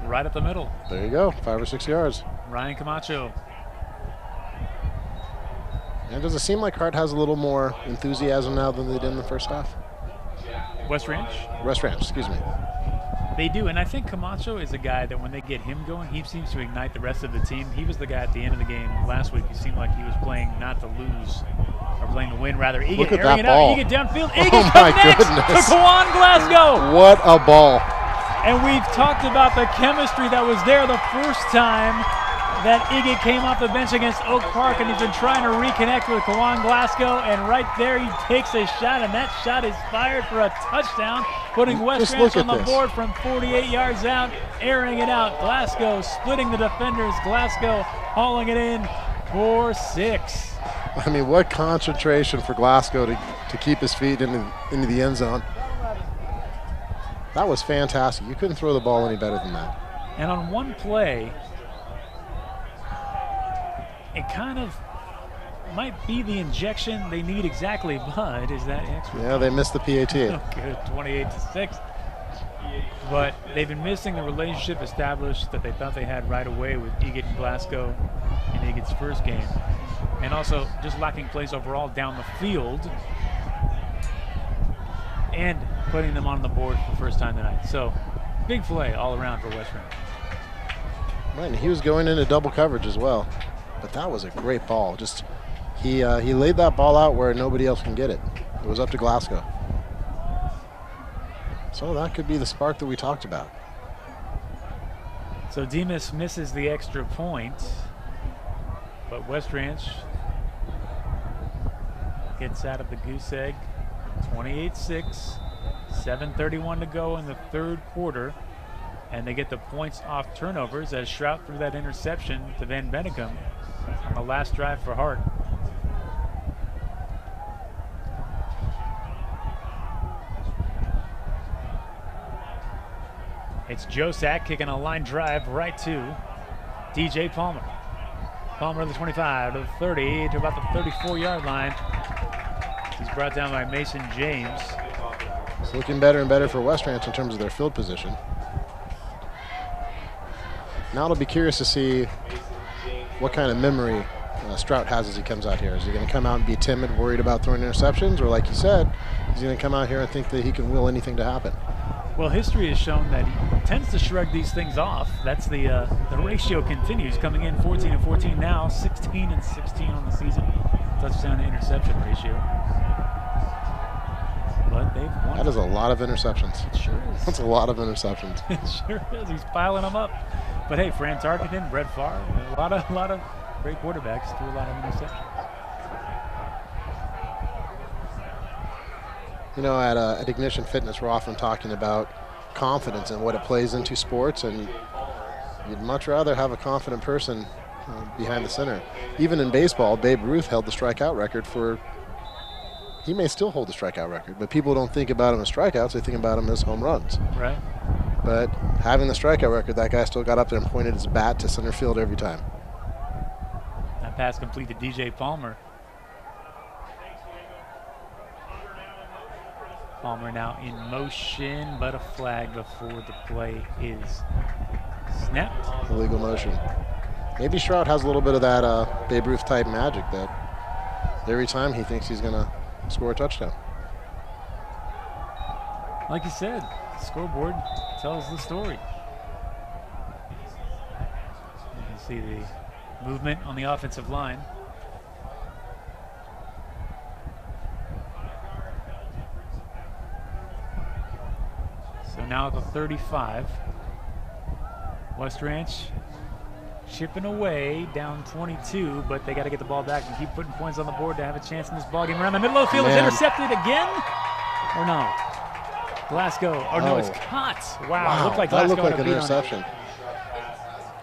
Right up the middle. There you go, 5 or 6 yards. Ryan Camacho. And does it seem like Hart has a little more enthusiasm now than they did in the first half? West Ranch? West Ranch, excuse me. They do, and I think Camacho is a guy that when they get him going, he seems to ignite the rest of the team. He was the guy at the end of the game last week. He seemed like he was playing not to lose, or playing to win, rather. Ige Look at airing that it ball. out. Ige downfield. Ige Oh my connects goodness. to Kawan Glasgow. What a ball. And we've talked about the chemistry that was there the first time that Ige came off the bench against Oak Park, and he's been trying to reconnect with Kawan Glasgow, and right there he takes a shot, and that shot is fired for a touchdown, putting West Ranch on the board from 48 yards out, airing it out. Glasgow splitting the defenders. Glasgow hauling it in for 6. I mean, what concentration for Glasgow to keep his feet into the end zone. That was fantastic. You couldn't throw the ball any better than that. And on one play, it kind of might be the injection they need exactly, but is that extra? Yeah, they missed the PAT. Good, 28-6. But they've been missing the relationship established that they thought they had right away with Ige and Glasgow in Ige's first game. And also just lacking plays overall down the field and putting them on the board for the first time tonight. So big play all around for West Ranch. Right, and he was going into double coverage as well. But that was a great ball. Just he laid that ball out where nobody else can get it. It was up to Glasgow. So that could be the spark that we talked about. So Demas misses the extra point, but West Ranch gets out of the goose egg. 28-6, 7:31 to go in the third quarter, and they get the points off turnovers as Schrout threw that interception to Van Bennekom on the last drive for Hart. It's Josak kicking a line drive right to DJ Palmer. Palmer to the 25, to the 30, to about the 34-yard line. He's brought down by Mason James. It's looking better and better for West Ranch in terms of their field position. Now it'll be curious to see what kind of memory Schrout has as he comes out here. Is he going to come out and be timid, worried about throwing interceptions, or like you said, is he going to come out here and think that he can will anything to happen? Well, history has shown that he tends to shrug these things off. That's the ratio continues, coming in 14-14 now, 16-16 on the season. Touchdown to interception ratio. But they've won. That is a lot of interceptions. It sure is. That's a lot of interceptions. It sure is. He's piling them up. But hey, Fran Tarkenton, Brett Favre, a lot of great quarterbacks threw a lot of interceptions. You know, at Ignition Fitness, we're often talking about confidence and what it plays into sports, and you'd much rather have a confident person behind the center. Even in baseball, Babe Ruth held the strikeout record for, he may still hold the strikeout record, but people don't think about him as strikeouts, they think about him as home runs. Right. But having the strikeout record, that guy still got up there and pointed his bat to center field every time. That pass complete to DJ Palmer. Palmer now in motion, but a flag before the play is snapped. Illegal motion. Maybe Stroud has a little bit of that Babe Ruth type magic that every time he thinks he's going to score a touchdown. Like you said, the scoreboard tells the story. You can see the movement on the offensive line. So now at the 35, West Ranch chipping away, down 22, but they got to get the ball back and keep putting points on the board to have a chance in this ball game. Around the middle of the field, is intercepted again, or no? Glasgow, or no, it's caught. Wow, looked like that Glasgow looked like an interception.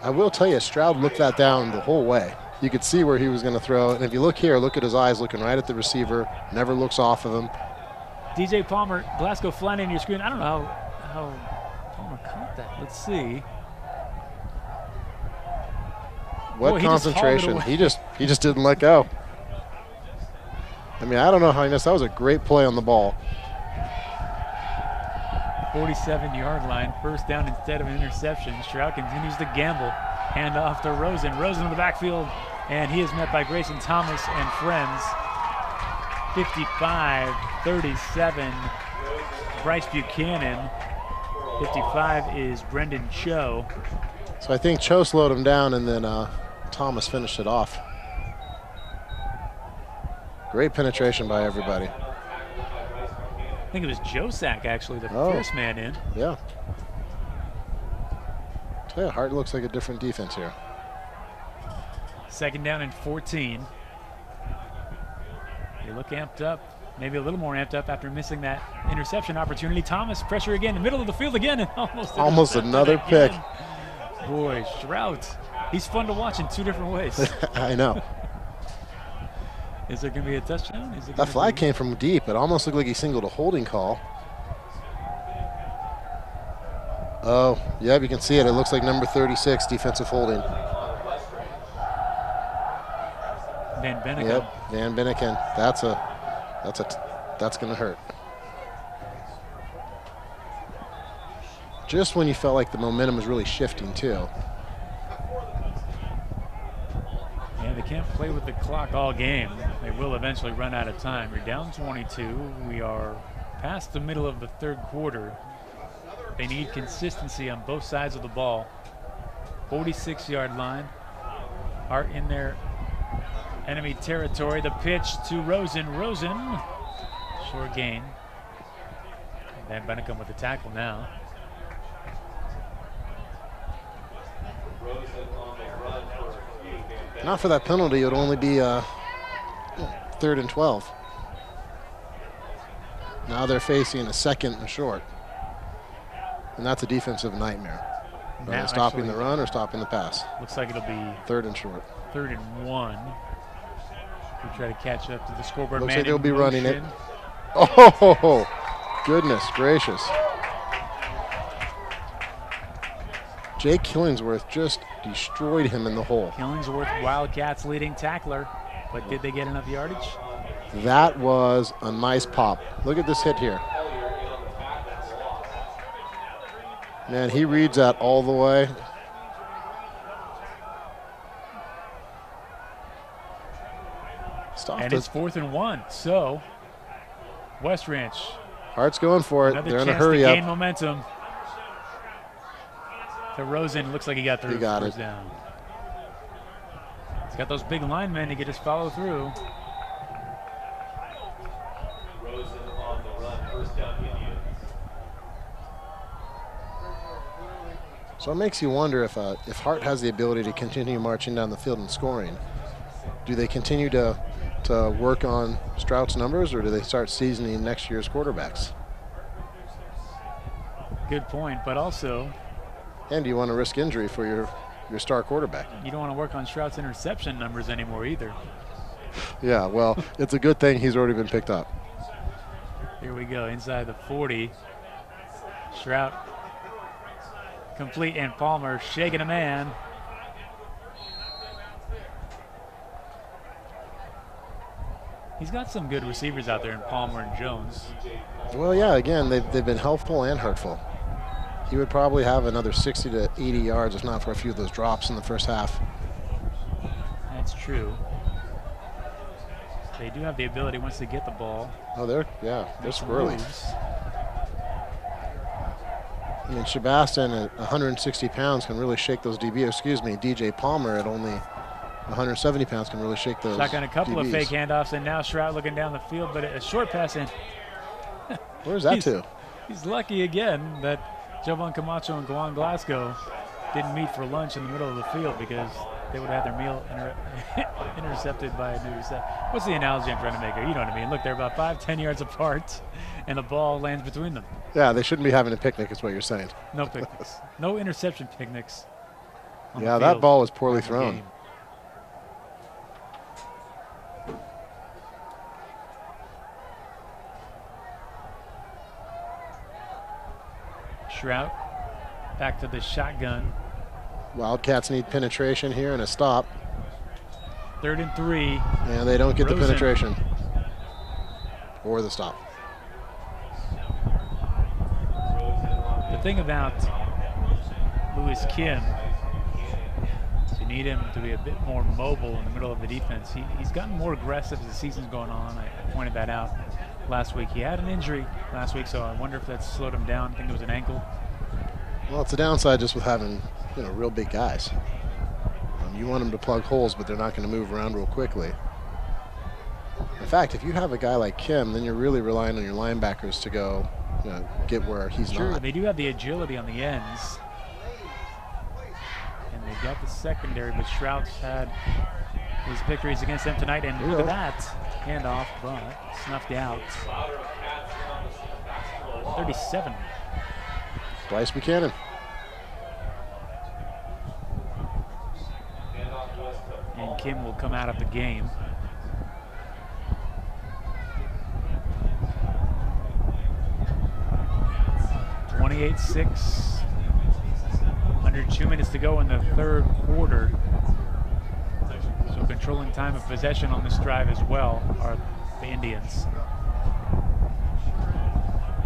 I will tell you, Stroud looked that down the whole way. You could see where he was going to throw, and if you look here, look at his eyes looking right at the receiver, never looks off of him. DJ Palmer, Glasgow flying into your screen. I don't know how Palmer caught that. Let's see. What concentration. He just didn't let go. I mean, I don't know how he missed. That was a great play on the ball. 47-yard line, first down instead of an interception. Stroud continues to gamble. Hand off to Rosen. Rosen in the backfield, and he is met by Grayson Thomas and friends. 55-37, Bryce Buchanan. 55 is Brendan Cho. So I think Cho slowed him down, and then Thomas finished it off. Great penetration by everybody. I think it was Josak, actually, the first man in. Yeah. Tell you, Hart looks like a different defense here. Second down and 14. They look amped up, maybe a little more amped up after missing that interception opportunity. Thomas, pressure again, in the middle of the field again, and almost another pick. Boy, Stroud, he's fun to watch in two different ways. I know. Is there going to be a touchdown? That flag came from deep. It almost looked like he singled a holding call. Oh, yeah, you can see it. It looks like number 36, defensive holding. Van Benniken. Yep, Van Benniken. That's going to hurt. Just when you felt like the momentum was really shifting, too. Yeah, they can't play with the clock all game. They will eventually run out of time. You're down 22. We are past the middle of the third quarter. They need consistency on both sides of the ball. 46-yard line. Hart in their enemy territory. The pitch to Rosen. Rosen, short gain. Van Benniken with the tackle now. Not for that penalty, it would only be 3rd and 12. Now they're facing a 2nd and short. And that's a defensive nightmare. Now stopping the run or stopping the pass. Looks like it'll be 3rd and short. 3rd and 1. We try to catch up to the scoreboard. Looks man like they'll be motion. running it. Oh, goodness gracious. Jake Killingsworth just destroyed him in the hole. Killingsworth, Wildcats leading tackler, but did they get enough yardage? That was a nice pop. Look at this hit here. Man, he reads that all the way. And it's 4th and 1. So, West Ranch. Hart's going for it. They're in a hurry up. Gain momentum. To Rosen, looks like he got through. He got it. Down. He's got those big linemen to get his follow through. Rosen on the run, first down Indians. So it makes you wonder if Hart has the ability to continue marching down the field and scoring. Do they continue to work on Stroud's numbers, or do they start seasoning next year's quarterbacks? Good point, but also, and do you want to risk injury for your star quarterback? You don't want to work on Stroud's interception numbers anymore either. Yeah, well, it's a good thing he's already been picked up. Here we go, inside the 40. Stroud complete, and Palmer shaking a man. He's got some good receivers out there in Palmer and Jones. Well, yeah, again, they've been helpful and hurtful. He would probably have another 60 to 80 yards, if not for a few of those drops in the first half. That's true. They do have the ability once they get the ball. Oh, they're squirrely. Moves. I mean, Sebastian at 160 pounds can really shake those DBs. Excuse me, DJ Palmer at only 170 pounds can really shake those Shotgun a couple DBs. of fake handoffs, and now Stroud looking down the field, but a short pass in. Where's that to? He's lucky again that Jovan Camacho and Gwan Glasgow didn't meet for lunch in the middle of the field, because they would have had their meal intercepted by a new reset. What's the analogy I'm trying to make here? You know what I mean. Look, they're about 5-10 yards apart, and the ball lands between them. Yeah, they shouldn't be having a picnic is what you're saying. No picnics. No interception picnics. Yeah, that ball was poorly thrown. Shrout back to the shotgun. Wildcats need penetration here and a stop. 3rd and 3. And they don't get Rosen. the penetration or the stop. The thing about Louis Kim is you need him to be a bit more mobile in the middle of the defense. He's gotten more aggressive as the season's going on. I pointed that out last week. He had an injury last week, so I wonder if that's slowed him down. I think it was an ankle. Well, it's a downside just with having, real big guys. You want them to plug holes, but they're not going to move around real quickly. In fact, if you have a guy like Kim, then you're really relying on your linebackers to go, get where he's not. They do have the agility on the ends. And they've got the secondary, but Shroud's had his victories against them tonight. And look at that. Handoff, but snuffed out. 37. Bryce Buchanan. And Kim will come out of the game. (28-6). Under 2 minutes to go in the 3rd quarter. So controlling time of possession on this drive as well are the Indians.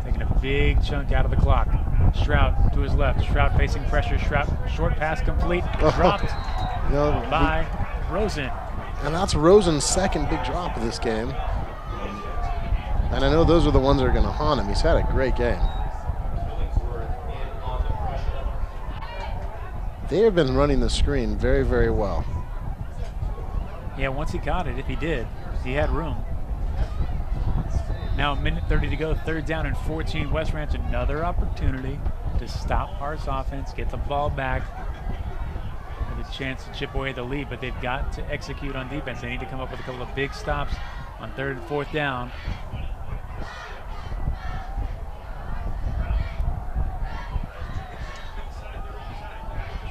Taking a big chunk out of the clock. Shrout to his left. Shrout facing pressure. Shrout, short pass complete. Dropped by Rosen. And that's Rosen's second big drop of this game. And I know those are the ones that are going to haunt him. He's had a great game. They have been running the screen very, very well. Yeah, once he caught it, if he did, he had room. Now a minute 30 to go, 3rd down and 14. West Ranch, another opportunity to stop Hart's offense, get the ball back with a chance to chip away the lead, but they've got to execute on defense. They need to come up with a couple of big stops on 3rd and 4th down.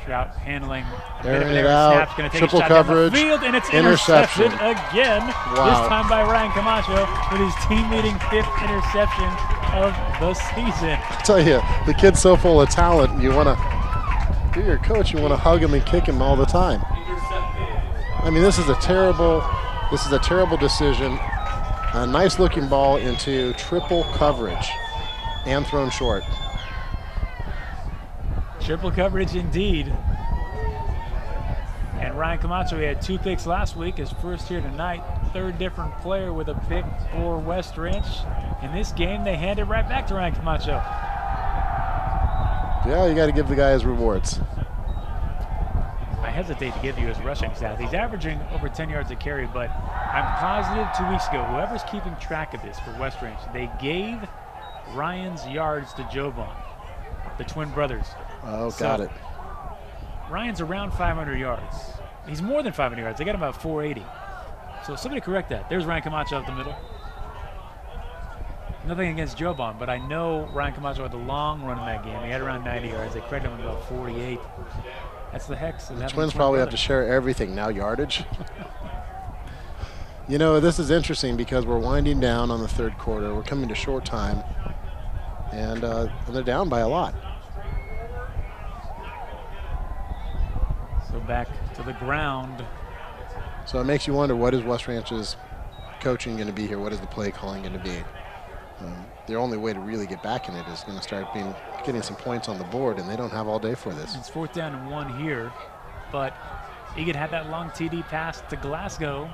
Shrout handling a bit of an air snap. Going to take triple a shot coverage, down the field, and it's intercepted again. Wow. This time by Ryan Camacho with his team-leading 5th interception of the season. I tell you, the kid's so full of talent. You want to, if you're your coach, you want to hug him and kick him all the time. I mean, this is a terrible decision. A nice-looking ball into triple coverage and thrown short. Triple coverage indeed. And Ryan Camacho, he had 2 picks last week, his first here tonight. 3rd different player with a pick for West Ranch. In this game, they hand it right back to Ryan Camacho. Yeah, you got to give the guy his rewards. I hesitate to give you his rushing stats. He's averaging over 10 yards a carry, but I'm positive 2 weeks ago, whoever's keeping track of this for West Ranch, they gave Ryan's yards to Jovan, the twin brothers. Oh, got it. Ryan's around 500 yards. He's more than 500 yards. They got him about 480. So somebody correct that. There's Ryan Camacho up the middle. Nothing against Jovan, but I know Ryan Camacho had the long run in that game. He had around 90 yards. They corrected him about 48. That's the hex. The Twins probably have to share everything now. Yardage. This is interesting because we're winding down on the 3rd quarter. We're coming to short time, and they're down by a lot. So back to the ground. So it makes you wonder, what is West Ranch's coaching going to be here? What is the play calling going to be? Their only way to really get back in it is going to start getting some points on the board, and they don't have all day for this. It's 4th down and 1 here, but Egan had that long TD pass to Glasgow.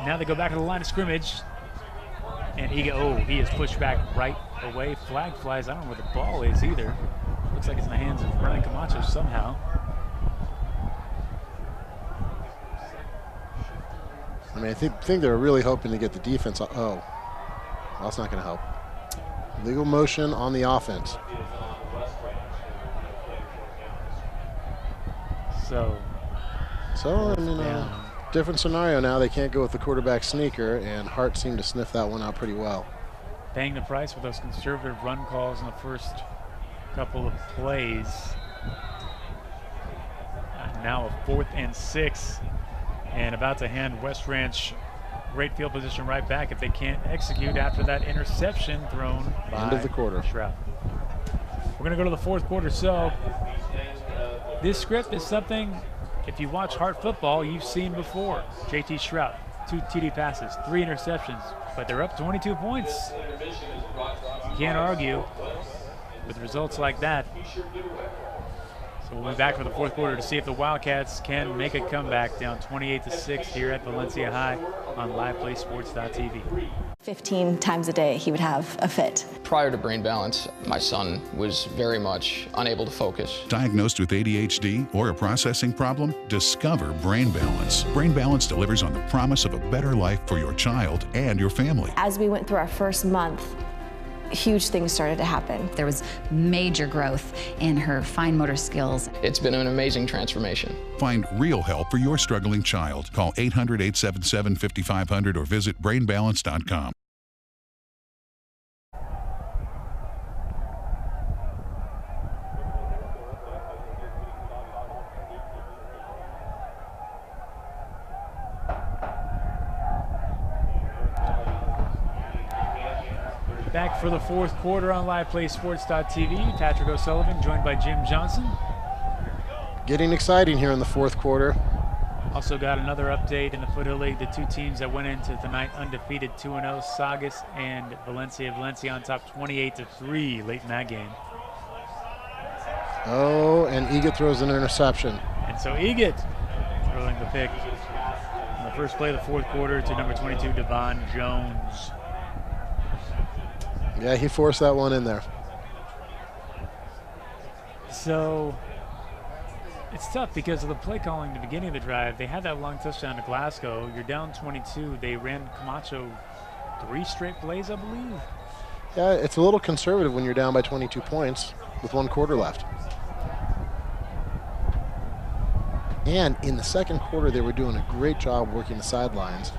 Now they go back to the line of scrimmage. And Egan, he is pushed back right away. Flag flies. I don't know where the ball is either. Looks like it's in the hands of Brian Camacho somehow. I mean, I think they're really hoping to get the defense. Oh, that's not going to help. Legal motion on the offense. So I mean, different scenario now. They can't go with the quarterback sneaker, and Hart seemed to sniff that one out pretty well. Paying the price with those conservative run calls in the first couple of plays. Now a 4th and 6, and about to hand West Ranch great field position right back if they can't execute after that interception thrown by end of the quarter. Shroud. We're going to go to the 4th quarter. So this script is something, if you watch Hart football, you've seen before. JT Shroud, 2 TD passes, 3 interceptions, but they're up 22 points. You can't argue with results like that. So we'll be back for the 4th quarter to see if the Wildcats can make a comeback, down 28-6 here at Valencia High on LivePlaySports.tv. 15 times a day he would have a fit. Prior to brain balance, my son was very much unable to focus. Diagnosed with ADHD or a processing problem? Discover Brain Balance. Brain Balance delivers on the promise of a better life for your child and your family. As we went through our first month, huge things started to happen. There was major growth in her fine motor skills. It's been an amazing transformation. Find real help for your struggling child. Call 800-877-5500 or visit brainbalance.com. Back for the 4th quarter on LivePlaySports.tv. Patrick O'Sullivan joined by Jim Johnson. Getting exciting here in the 4th quarter. Also got another update in the Foothill League. The 2 teams that went into tonight undefeated 2-0, Saugus and Valencia. Valencia on top 28-3 late in that game. Oh, and Egan throws an interception. And so Egan throwing the pick on the first play of the 4th quarter to number 22, Devon Jones. Yeah, he forced that one in there. So it's tough because of the play calling at the beginning of the drive. They had that long touchdown to Glasgow. You're down 22. They ran Camacho 3 straight plays, I believe. Yeah, it's a little conservative when you're down by 22 points with 1 quarter left. And in the 2nd quarter, they were doing a great job working the sidelines.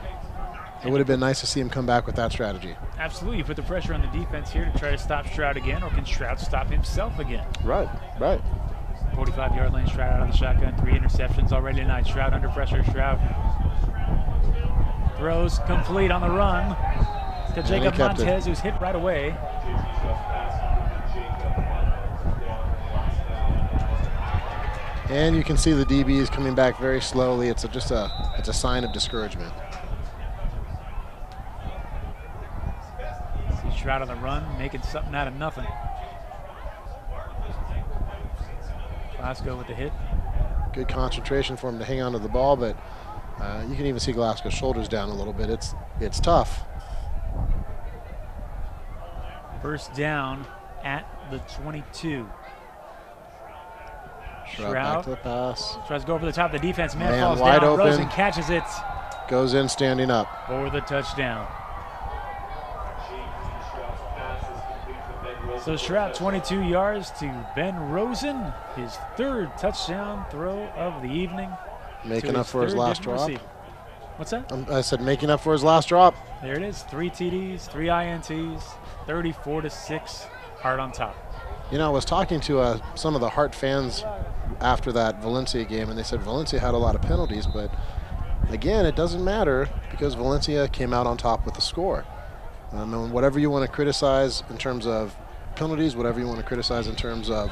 It would have been nice to see him come back with that strategy. Absolutely. You put the pressure on the defense here to try to stop Shroud again, or can Shroud stop himself again? Right. 45-yard lane, Shroud out of the shotgun, 3 interceptions already tonight. Shroud under pressure. Shroud throws complete on the run to Jacob Montez, who's hit right away. And you can see the DBs coming back very slowly. It's a sign of discouragement. Shroud on the run, making something out of nothing. Glasgow with the hit. Good concentration for him to hang on to the ball, but you can even see Glasgow's shoulders down a little bit. It's tough. First down at the 22. Shroud back to the pass. Tries to go over the top of the defense. Man falls wide down. open. Rosen catches it. Goes in standing up. For the touchdown. So Shroud 22 yards to Ben Rosen, his 3rd touchdown throw of the evening. Making up for his last drop. What's that? I said making up for his last drop. There it is, 3 TDs, 3 INTs, 34-6, Hart on top. You know, I was talking to some of the Hart fans after that Valencia game, and they said Valencia had a lot of penalties, but again, it doesn't matter because Valencia came out on top with the score. And whatever you want to criticize in terms of penalties, whatever you want to criticize in terms of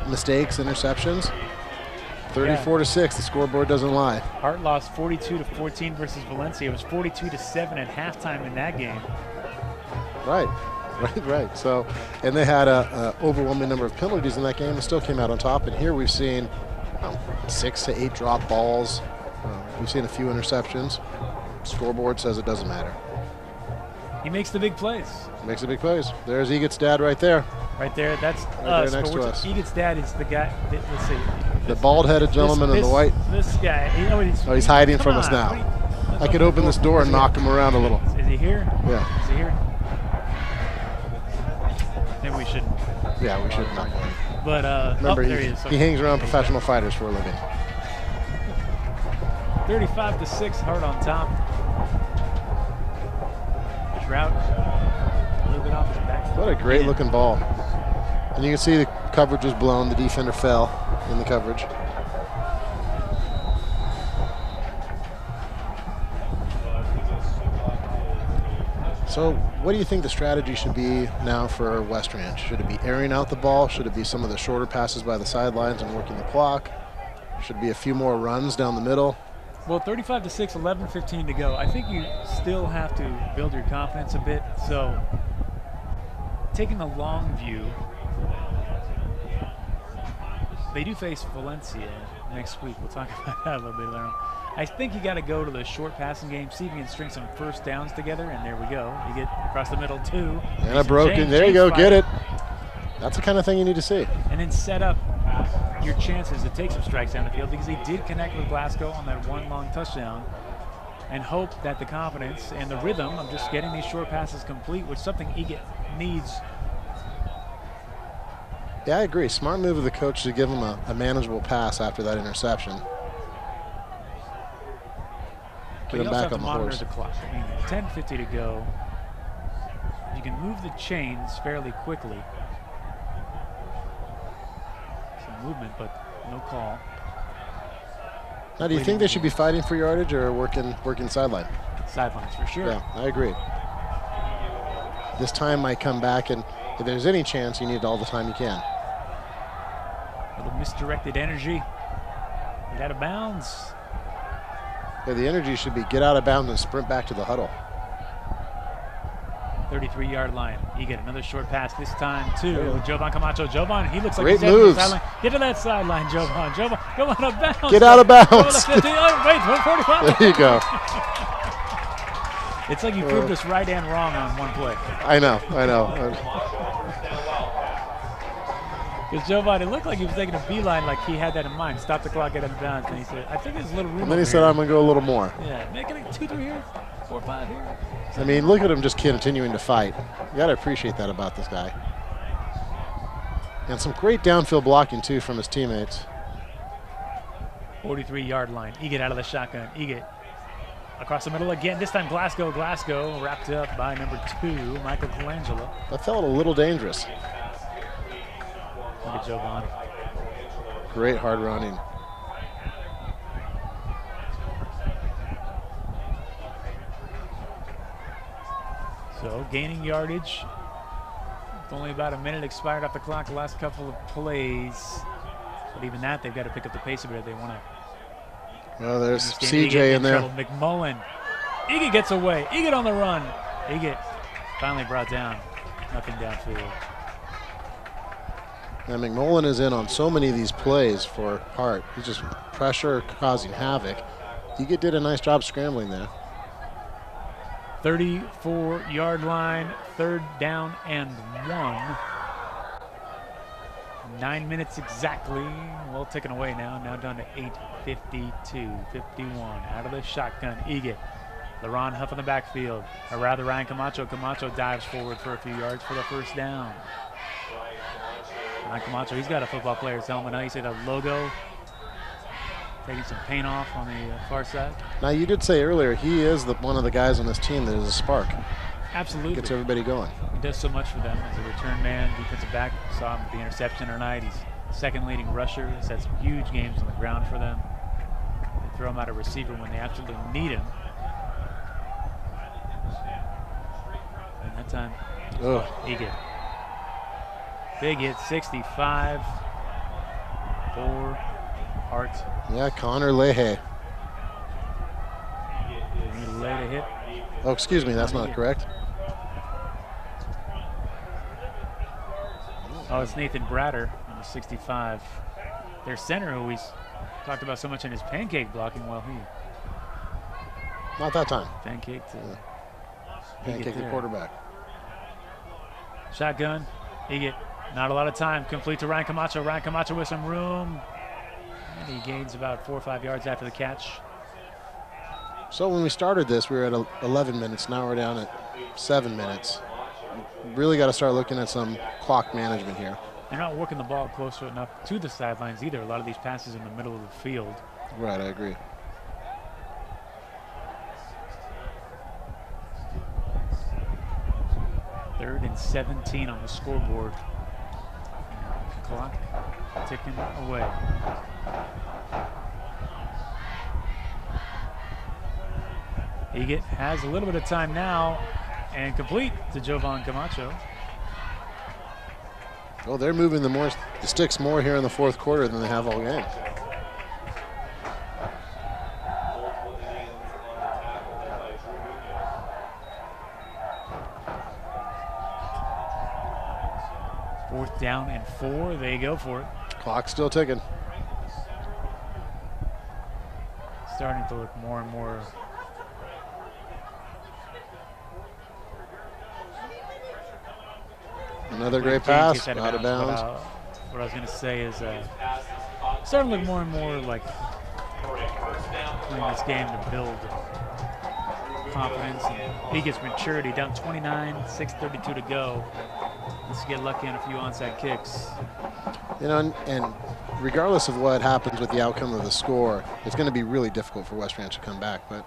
mistakes, interceptions, 34-6, the scoreboard doesn't lie. Hart lost 42-14 versus Valencia. It was 42-7 at halftime in that game. Right. So, and they had a overwhelming number of penalties in that game and still came out on top. And here we've seen 6 to 8 drop balls. We've seen a few interceptions. Scoreboard says it doesn't matter. He makes the big plays. Makes the big plays. There's Eget's dad right there. Right there. That's right us. there next to us. Eget's dad is the guy. Let's see. The bald-headed gentleman in the white. This guy. He's hiding from us now. I could open this door and knock him around a little. Is he here? Yeah. Is he here? Maybe we shouldn't. Yeah, we should not. But remember, there he is. He hangs around professional fighters for a living. 35-6, Hart on top. Trout, a little bit off his back. What a great looking ball. And you can see the coverage was blown. The defender fell in the coverage. So what do you think the strategy should be now for West Ranch? Should it be airing out the ball? Should it be some of the shorter passes by the sidelines and working the clock? Should it be a few more runs down the middle? Well, 35-6, 11:15 to go. I think you still have to build your confidence a bit. So taking the long view, they do face Valencia next week. We'll talk about that a little bit later on. I think you got to go to the short passing game, see if you can string some first downs together, and there we go. You get across the middle, too. And a broken, there you go, get it. That's the kind of thing you need to see. And then set up your chances to take some strikes down the field, because he did connect with Glasgow on that one long touchdown, and hope that the confidence and the rhythm of just getting these short passes complete, which is something Eget needs. Yeah, I agree. Smart move of the coach to give him a manageable pass after that interception. Get him back on the horse. The clock. I mean, 10:50 to go. You can move the chains fairly quickly. Some movement, but no call. Now, do you think they should be fighting for yardage or working sideline? Sidelines, for sure. Yeah, I agree. This time might come back, and if there's any chance, you need all the time you can. A little misdirected energy. Get out of bounds. Yeah, the energy should be get out of bounds and sprint back to the huddle. 33-yard line. You get another short pass this time to Jovan Camacho. Jovan, he looks like great he's moves. Sideline. Get to that sideline, Jovan. Jovan, go out of bounds. Get out of bounds. Go to the 50. Oh, wait, 145. There you go. It's like you proved us right and wrong on one play. I know. Because Jovan, it looked like he was taking a beeline, like he had that in mind. Stop the clock, get out of bounds. And he said, I think there's a little room. And then he said, I'm going to go a little more. Yeah, making it 2-3 here, 4-5 here. I mean, look at him just continuing to fight. You got to appreciate that about this guy. And some great downfield blocking, too, from his teammates. 43-yard line. Eget out of the shotgun. Eget across the middle again. This time Glasgow wrapped up by number 2, Michael Colangelo. That felt a little dangerous. Look at Jovan. Great hard running. So gaining yardage. With only about a minute expired off the clock the last couple of plays. But even that, they've got to pick up the pace a bit if they want to. Well, there's CJ in there. Mcmullen. Eget gets away. Eget on the run. Eget finally brought down. Nothing downfield. And Mcmullen is in on so many of these plays for Hart. He's just pressure causing havoc. Eget did a nice job scrambling there. 34-yard line, 3rd down and 1. 9 minutes exactly. Well taken away now. Now down to 8:52, 51. Out of the shotgun, Eget. LaRon Huff in the backfield. Or rather, Ryan Camacho. Camacho dives forward for a few yards for the first down. Ryan Camacho, he's got a football player's helmet now. You see the logo. Taking some paint off on the far side. Now, you did say earlier he is one of the guys on this team that is a spark. Absolutely. Gets everybody going. He does so much for them as a return man, defensive back. Saw him with the interception tonight. He's second leading rusher. He's had some huge games on the ground for them. They throw him out a receiver when they absolutely need him. And that time, Eget. Big hit, 65 for Hart. Yeah, Connor Leahy. Leahy to hit. Oh, excuse me, that's not correct. Oh, it's Nathan Bratter, number 65. Their center, who he's talked about so much in his pancake blocking. Well, he not that time. Pancake to pancake the quarterback. Shotgun. Eget, not a lot of time. Complete to Ryan Camacho. Ryan Camacho with some room. And he gains about 4 or 5 yards after the catch. So when we started this, we were at 11 minutes. Now we're down at 7 minutes. Really got to start looking at some clock management here. They're not working the ball closer enough to the sidelines either. A lot of these passes in the middle of the field. Right, I agree. Third and 17 on the scoreboard. Clock ticking away. Eget has a little bit of time now, and complete to Jovan Camacho. Well, they're moving the sticks more here in the fourth quarter than they have all game. Fourth down and 4, they go for it. Clock's still ticking. Starting to look more and more another great pass, out of bounds. What I was going to say is starting to look more and more like playing this game to build confidence. And Eget's maturity, down 29, 6:32 to go. Let's get lucky on a few onside kicks. You know, and regardless of what happens with the outcome of the score, it's going to be really difficult for West Ranch to come back. But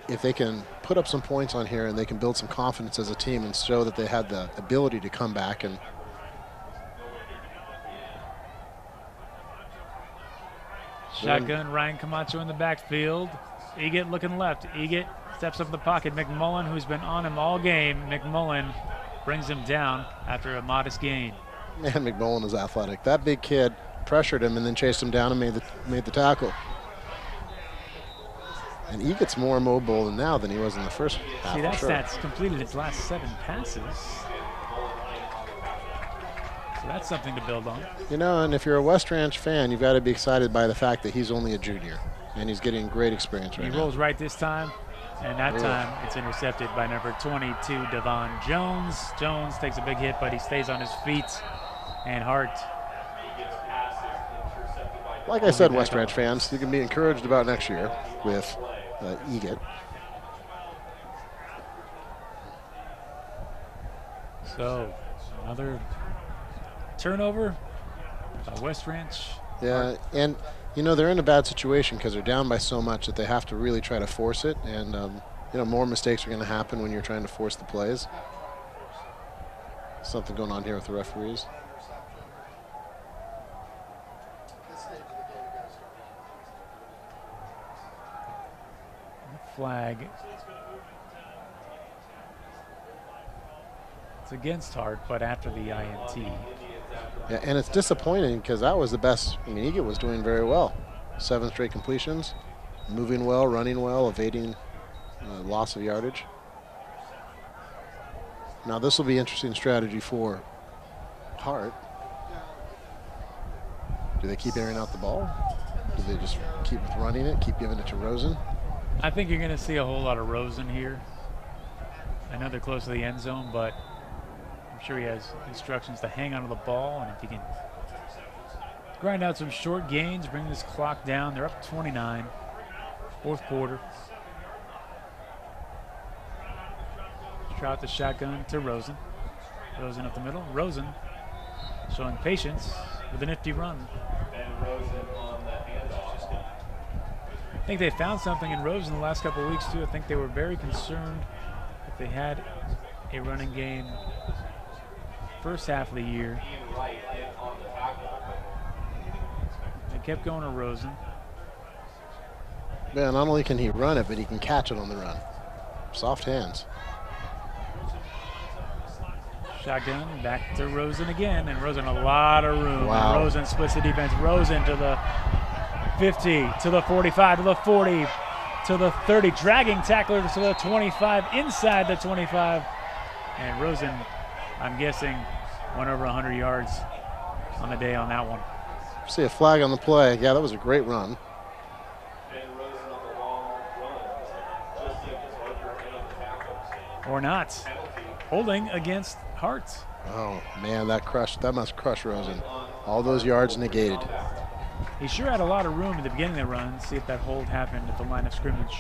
if they can put up some points on here and they can build some confidence as a team and show that they had the ability to come back and shotgun, Ryan Camacho in the backfield. Eget looking left. Eget steps up the pocket. Mcmullen, who's been on him all game. Mcmullen brings him down after a modest gain. Man, Mcmullen is athletic. That big kid pressured him and then chased him down and made the tackle. And Eget's more mobile now than he was in the first half. See, that stat's completed his last 7 passes. So that's something to build on. You know, and if you're a West Ranch fan, you've got to be excited by the fact that he's only a junior and he's getting great experience right now. He rolls right this time, and that time it's intercepted by number 22, Devon Jones. Jones takes a big hit, but he stays on his feet. And Hart. Like I said, West Ranch fans, you can be encouraged about next year with Eget. So another turnover by West Ranch. Yeah, and you know, they're in a bad situation because they're down by so much that they have to really try to force it. And you know, more mistakes are going to happen when you're trying to force the plays. Something going on here with the referees. Flag. It's against Hart, but after the INT. Yeah, and it's disappointing because that was the best. I mean, Eget was doing very well. 7 straight completions, moving well, running well, evading loss of yardage. Now this will be interesting strategy for Hart. Do they keep airing out the ball? Do they just keep running it, keep giving it to Rosen? I think you're going to see a whole lot of Rosen here. I know they're close to the end zone, but I'm sure he has instructions to hang onto the ball, and if he can grind out some short gains, bring this clock down. They're up 29, fourth quarter. Trout the shotgun to Rosen. Rosen up the middle. Rosen showing patience with a nifty run. And Rosen on the handoff. I think they found something in Rosen the last couple of weeks too. I think they were very concerned if they had a running game first half of the year. They kept going to Rosen. Man, not only can he run it, but he can catch it on the run. Soft hands. Shotgun back to Rosen again, and Rosen a lot of room. Wow. And Rosen splits the defense. Rosen to the 50, to the 45, to the 40, to the 30, dragging tackler to the 25, inside the 25. And Rosen, I'm guessing, went over 100 yards on the day on that one. See a flag on the play. Yeah, that was a great run. Or not. Holding against Hart. Oh, man, that must crush Rosen. All those yards negated. He sure had a lot of room at the beginning of the run. See if that hold happened at the line of scrimmage.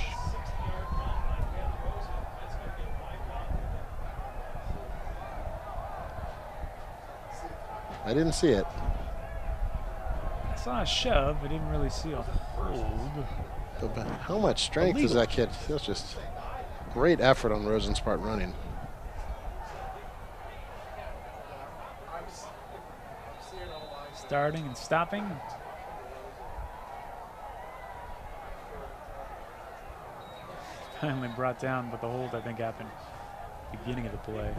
I didn't see it. I saw a shove. I didn't really see a hold. But how much strength is that kid? That's just great effort on Rosen's part running. Starting and stopping. Finally brought down, but the hold, I think, happened at the beginning of the play.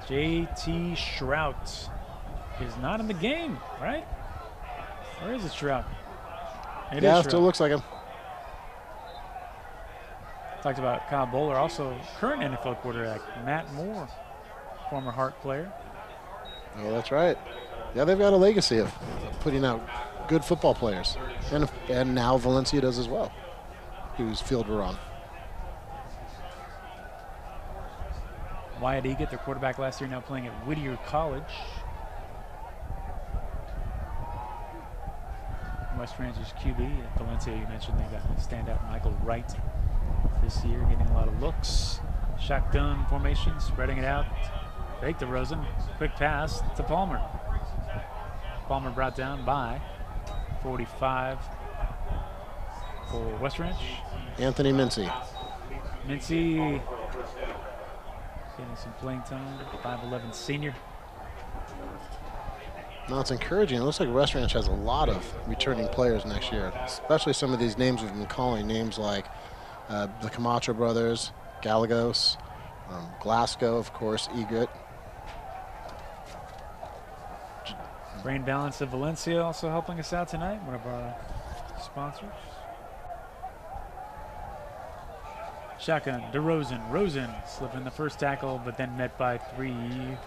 J.T. Shrout is not in the game, right? Or is it Shrout? It yeah, is it still looks like him. Talked about Kyle Bowler, also current NFL quarterback, Matt Moore, former Hart player. Oh, that's right. Yeah, they've got a legacy of putting out good football players. And now Valencia does as well, whose field we're on. Wyatt Egan, their quarterback last year, now playing at Whittier College. West Ranch's QB at Valencia, you mentioned they got standout Michael Wright this year, getting a lot of looks. Shotgun formation, spreading it out. Fake to Rosen, quick pass to Palmer. Palmer brought down by 45 for West Ranch. Anthony Mincy. Mincy getting some playing time, 5'11" senior. No, it's encouraging. It looks like West Ranch has a lot of returning players next year, especially some of these names we've been calling, names like the Camacho brothers, Gallegos, Glasgow, of course, Egret. Brain Balance of Valencia also helping us out tonight, one of our sponsors. Shotgun to Rosen. Rosen slipping the first tackle, but then met by 3. And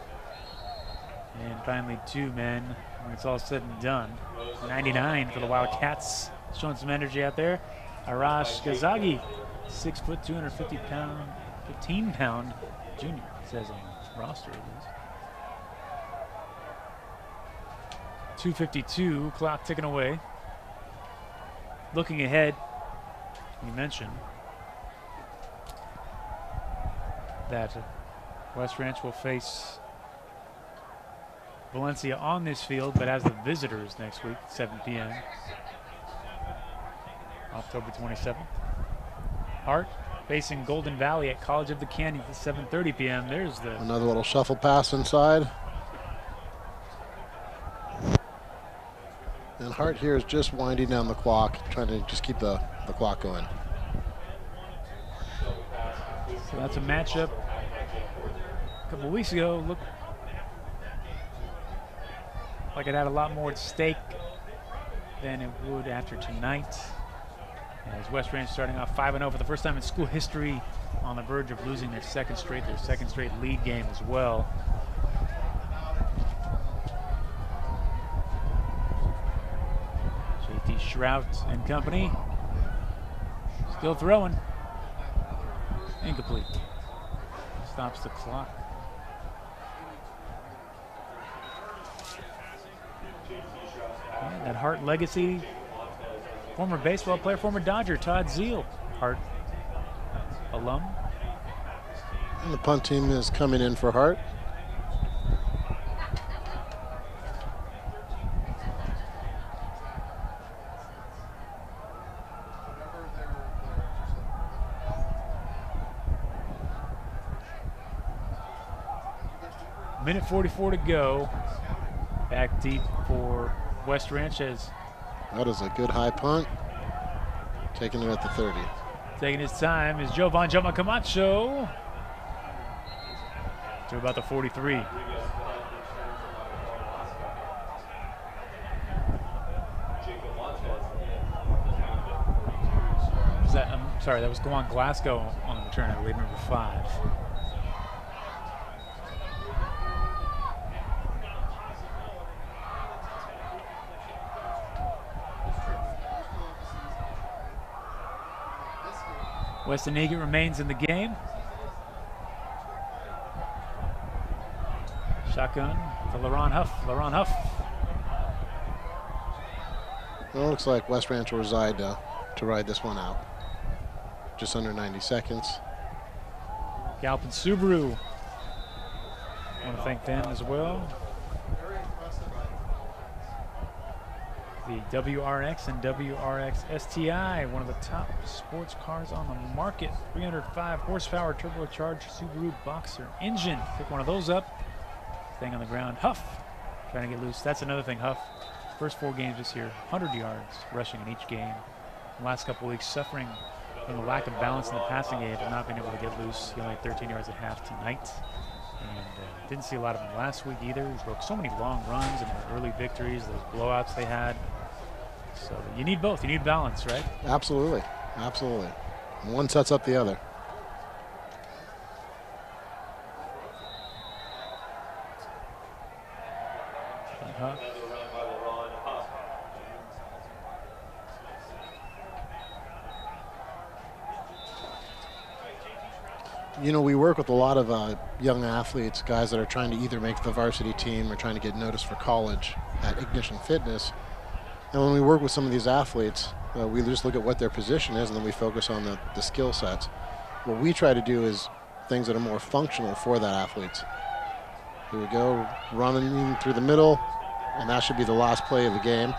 finally 2 men when it's all said and done. 99 for the Wildcats, showing some energy out there. Arash Gazagi, 6 foot, 250 pound, 15-pound junior, it says on the roster at least. 2:52, clock ticking away. Looking ahead, you mentioned that West Ranch will face Valencia on this field, but as the visitors next week, 7 p.m. October 27th. Hart facing Golden Valley at College of the Canyons at 7:30 p.m. There's the another little shuffle pass inside. And Hart here is just winding down the clock, trying to just keep the clock going. So that's a matchup a couple weeks ago. Looked like it had a lot more at stake than it would after tonight. As West Ranch starting off 5-0 for the first time in school history, on the verge of losing their second straight league game as well. JT Shrout and company still throwing. Incomplete. Stops the clock. And that Hart legacy, former baseball player, former Dodger, Todd Zeal, Hart alum. And the punt team is coming in for Hart. Minute 44 to go. Back deep for West Ranch as that is a good high punt. Taking it at the 30. Taking his time is Jovan Joma Camacho to about the 43. Sorry, that was Gowan Glasgow on the return, I believe, number 5. Weston Egan remains in the game. Shotgun to LaRon Huff. LaRon Huff. Well, it looks like West Ranch will reside to ride this one out. Just under 90 seconds. Galpin Subaru. I want to thank them as well. The WRX and WRX STI, one of the top sports cars on the market. 305 horsepower turbocharged Subaru Boxer engine. Pick one of those up. Staying on the ground. Huff trying to get loose. That's another thing. Huff, first 4 games this year, 100 yards rushing in each game. The last couple weeks suffering from the lack of balance in the passing game and not being able to get loose. He only had 13 yards at half tonight. And didn't see a lot of him last week either. He broke so many long runs and early victories, those blowouts they had. So you need both. You need balance, right? Absolutely. Absolutely. One sets up the other. You know, we work with a lot of young athletes, guys that are trying to either make the varsity team or trying to get noticed for college at Ignition Fitness. And when we work with some of these athletes, we just look at what their position is and then we focus on the skill sets. What we try to do is things that are more functional for that athlete. Here we go, running through the middle, and that should be the last play of the game.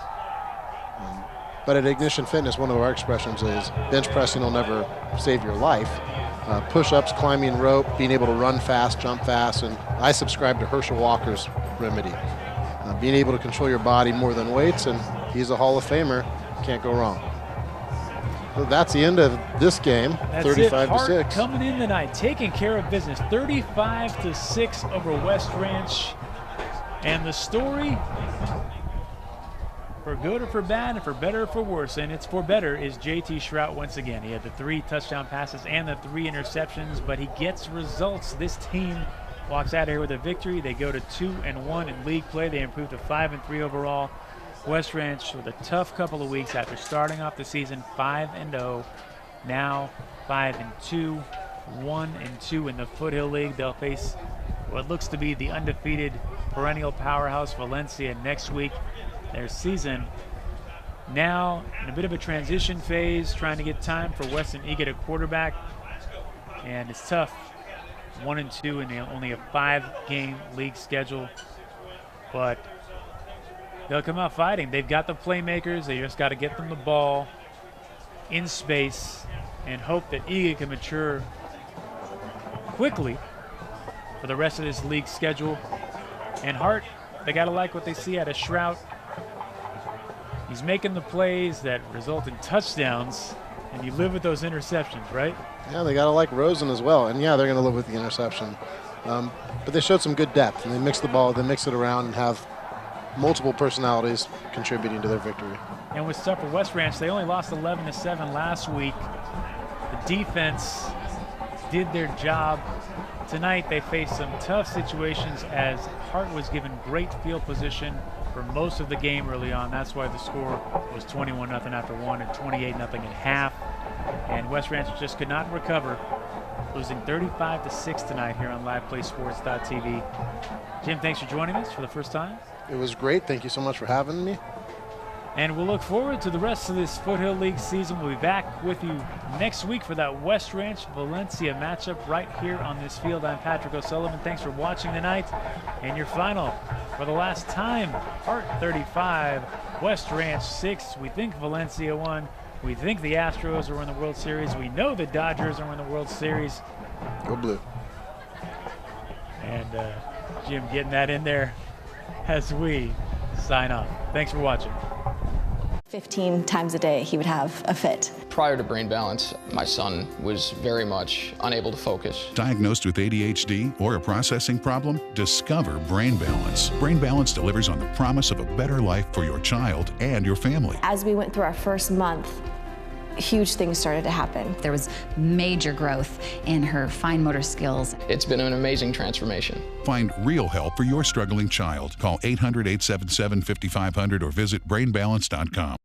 But at Ignition Fitness, one of our expressions is bench pressing will never save your life. Push-ups, climbing rope, being able to run fast, jump fast, and I subscribe to Herschel Walker's remedy. Being able to control your body more than weights, and he's a Hall of Famer, can't go wrong. So that's the end of this game, 35-6. Hart coming in tonight, taking care of business, 35-6 over West Ranch. And the story, for good or for bad, and for better or for worse, and it's for better, is JT Shrout once again. He had the 3 touchdown passes and the 3 interceptions, but he gets results. This team walks out of here with a victory. They go to 2-1 in league play. They improve to 5-3 overall. West Ranch with a tough couple of weeks after starting off the season 5-0, now 5-2, 1-2 in the Foothill League. They'll face what looks to be the undefeated perennial powerhouse Valencia next week. Their season now in a bit of a transition phase, trying to get time for Weston Egan at quarterback, and it's tough. 1-2 in only a 5-game league schedule, but they'll come out fighting. They've got the playmakers. They just got to get them the ball in space and hope that Egan can mature quickly for the rest of this league schedule. And Hart, they got to like what they see out of Shrout. He's making the plays that result in touchdowns, and you live with those interceptions, right? Yeah, they got to like Rosen as well. And yeah, they're going to live with the interception. But they showed some good depth, and they mix the ball, they mix it around and have multiple personalities contributing to their victory. And with stuff for West Ranch, they only lost 11-7 last week. The defense did their job. Tonight they faced some tough situations as Hart was given great field position for most of the game early on. That's why the score was 21-0 after 1 and 28-0 at half. And West Ranch just could not recover, losing 35-6 tonight here on LivePlaySports.tv. Jim, thanks for joining us for the first time. It was great. Thank you so much for having me. And we'll look forward to the rest of this Foothill League season. We'll be back with you next week for that West Ranch Valencia matchup right here on this field. I'm Patrick O'Sullivan. Thanks for watching tonight. And your final for the last time, Hart 35, West Ranch 6. We think Valencia won. We think the Astros are in the World Series. We know the Dodgers are in the World Series. Go blue. And Jim getting that in there as we sign off. Thanks for watching. 15 times a day he would have a fit. Prior to brain balance, my son was very much unable to focus. Diagnosed with ADHD or a processing problem? Discover Brain Balance. Brain Balance delivers on the promise of a better life for your child and your family. As we went through our first month, huge things started to happen. There was major growth in her fine motor skills. It's been an amazing transformation. Find real help for your struggling child. Call 800-877-5500 or visit brainbalance.com.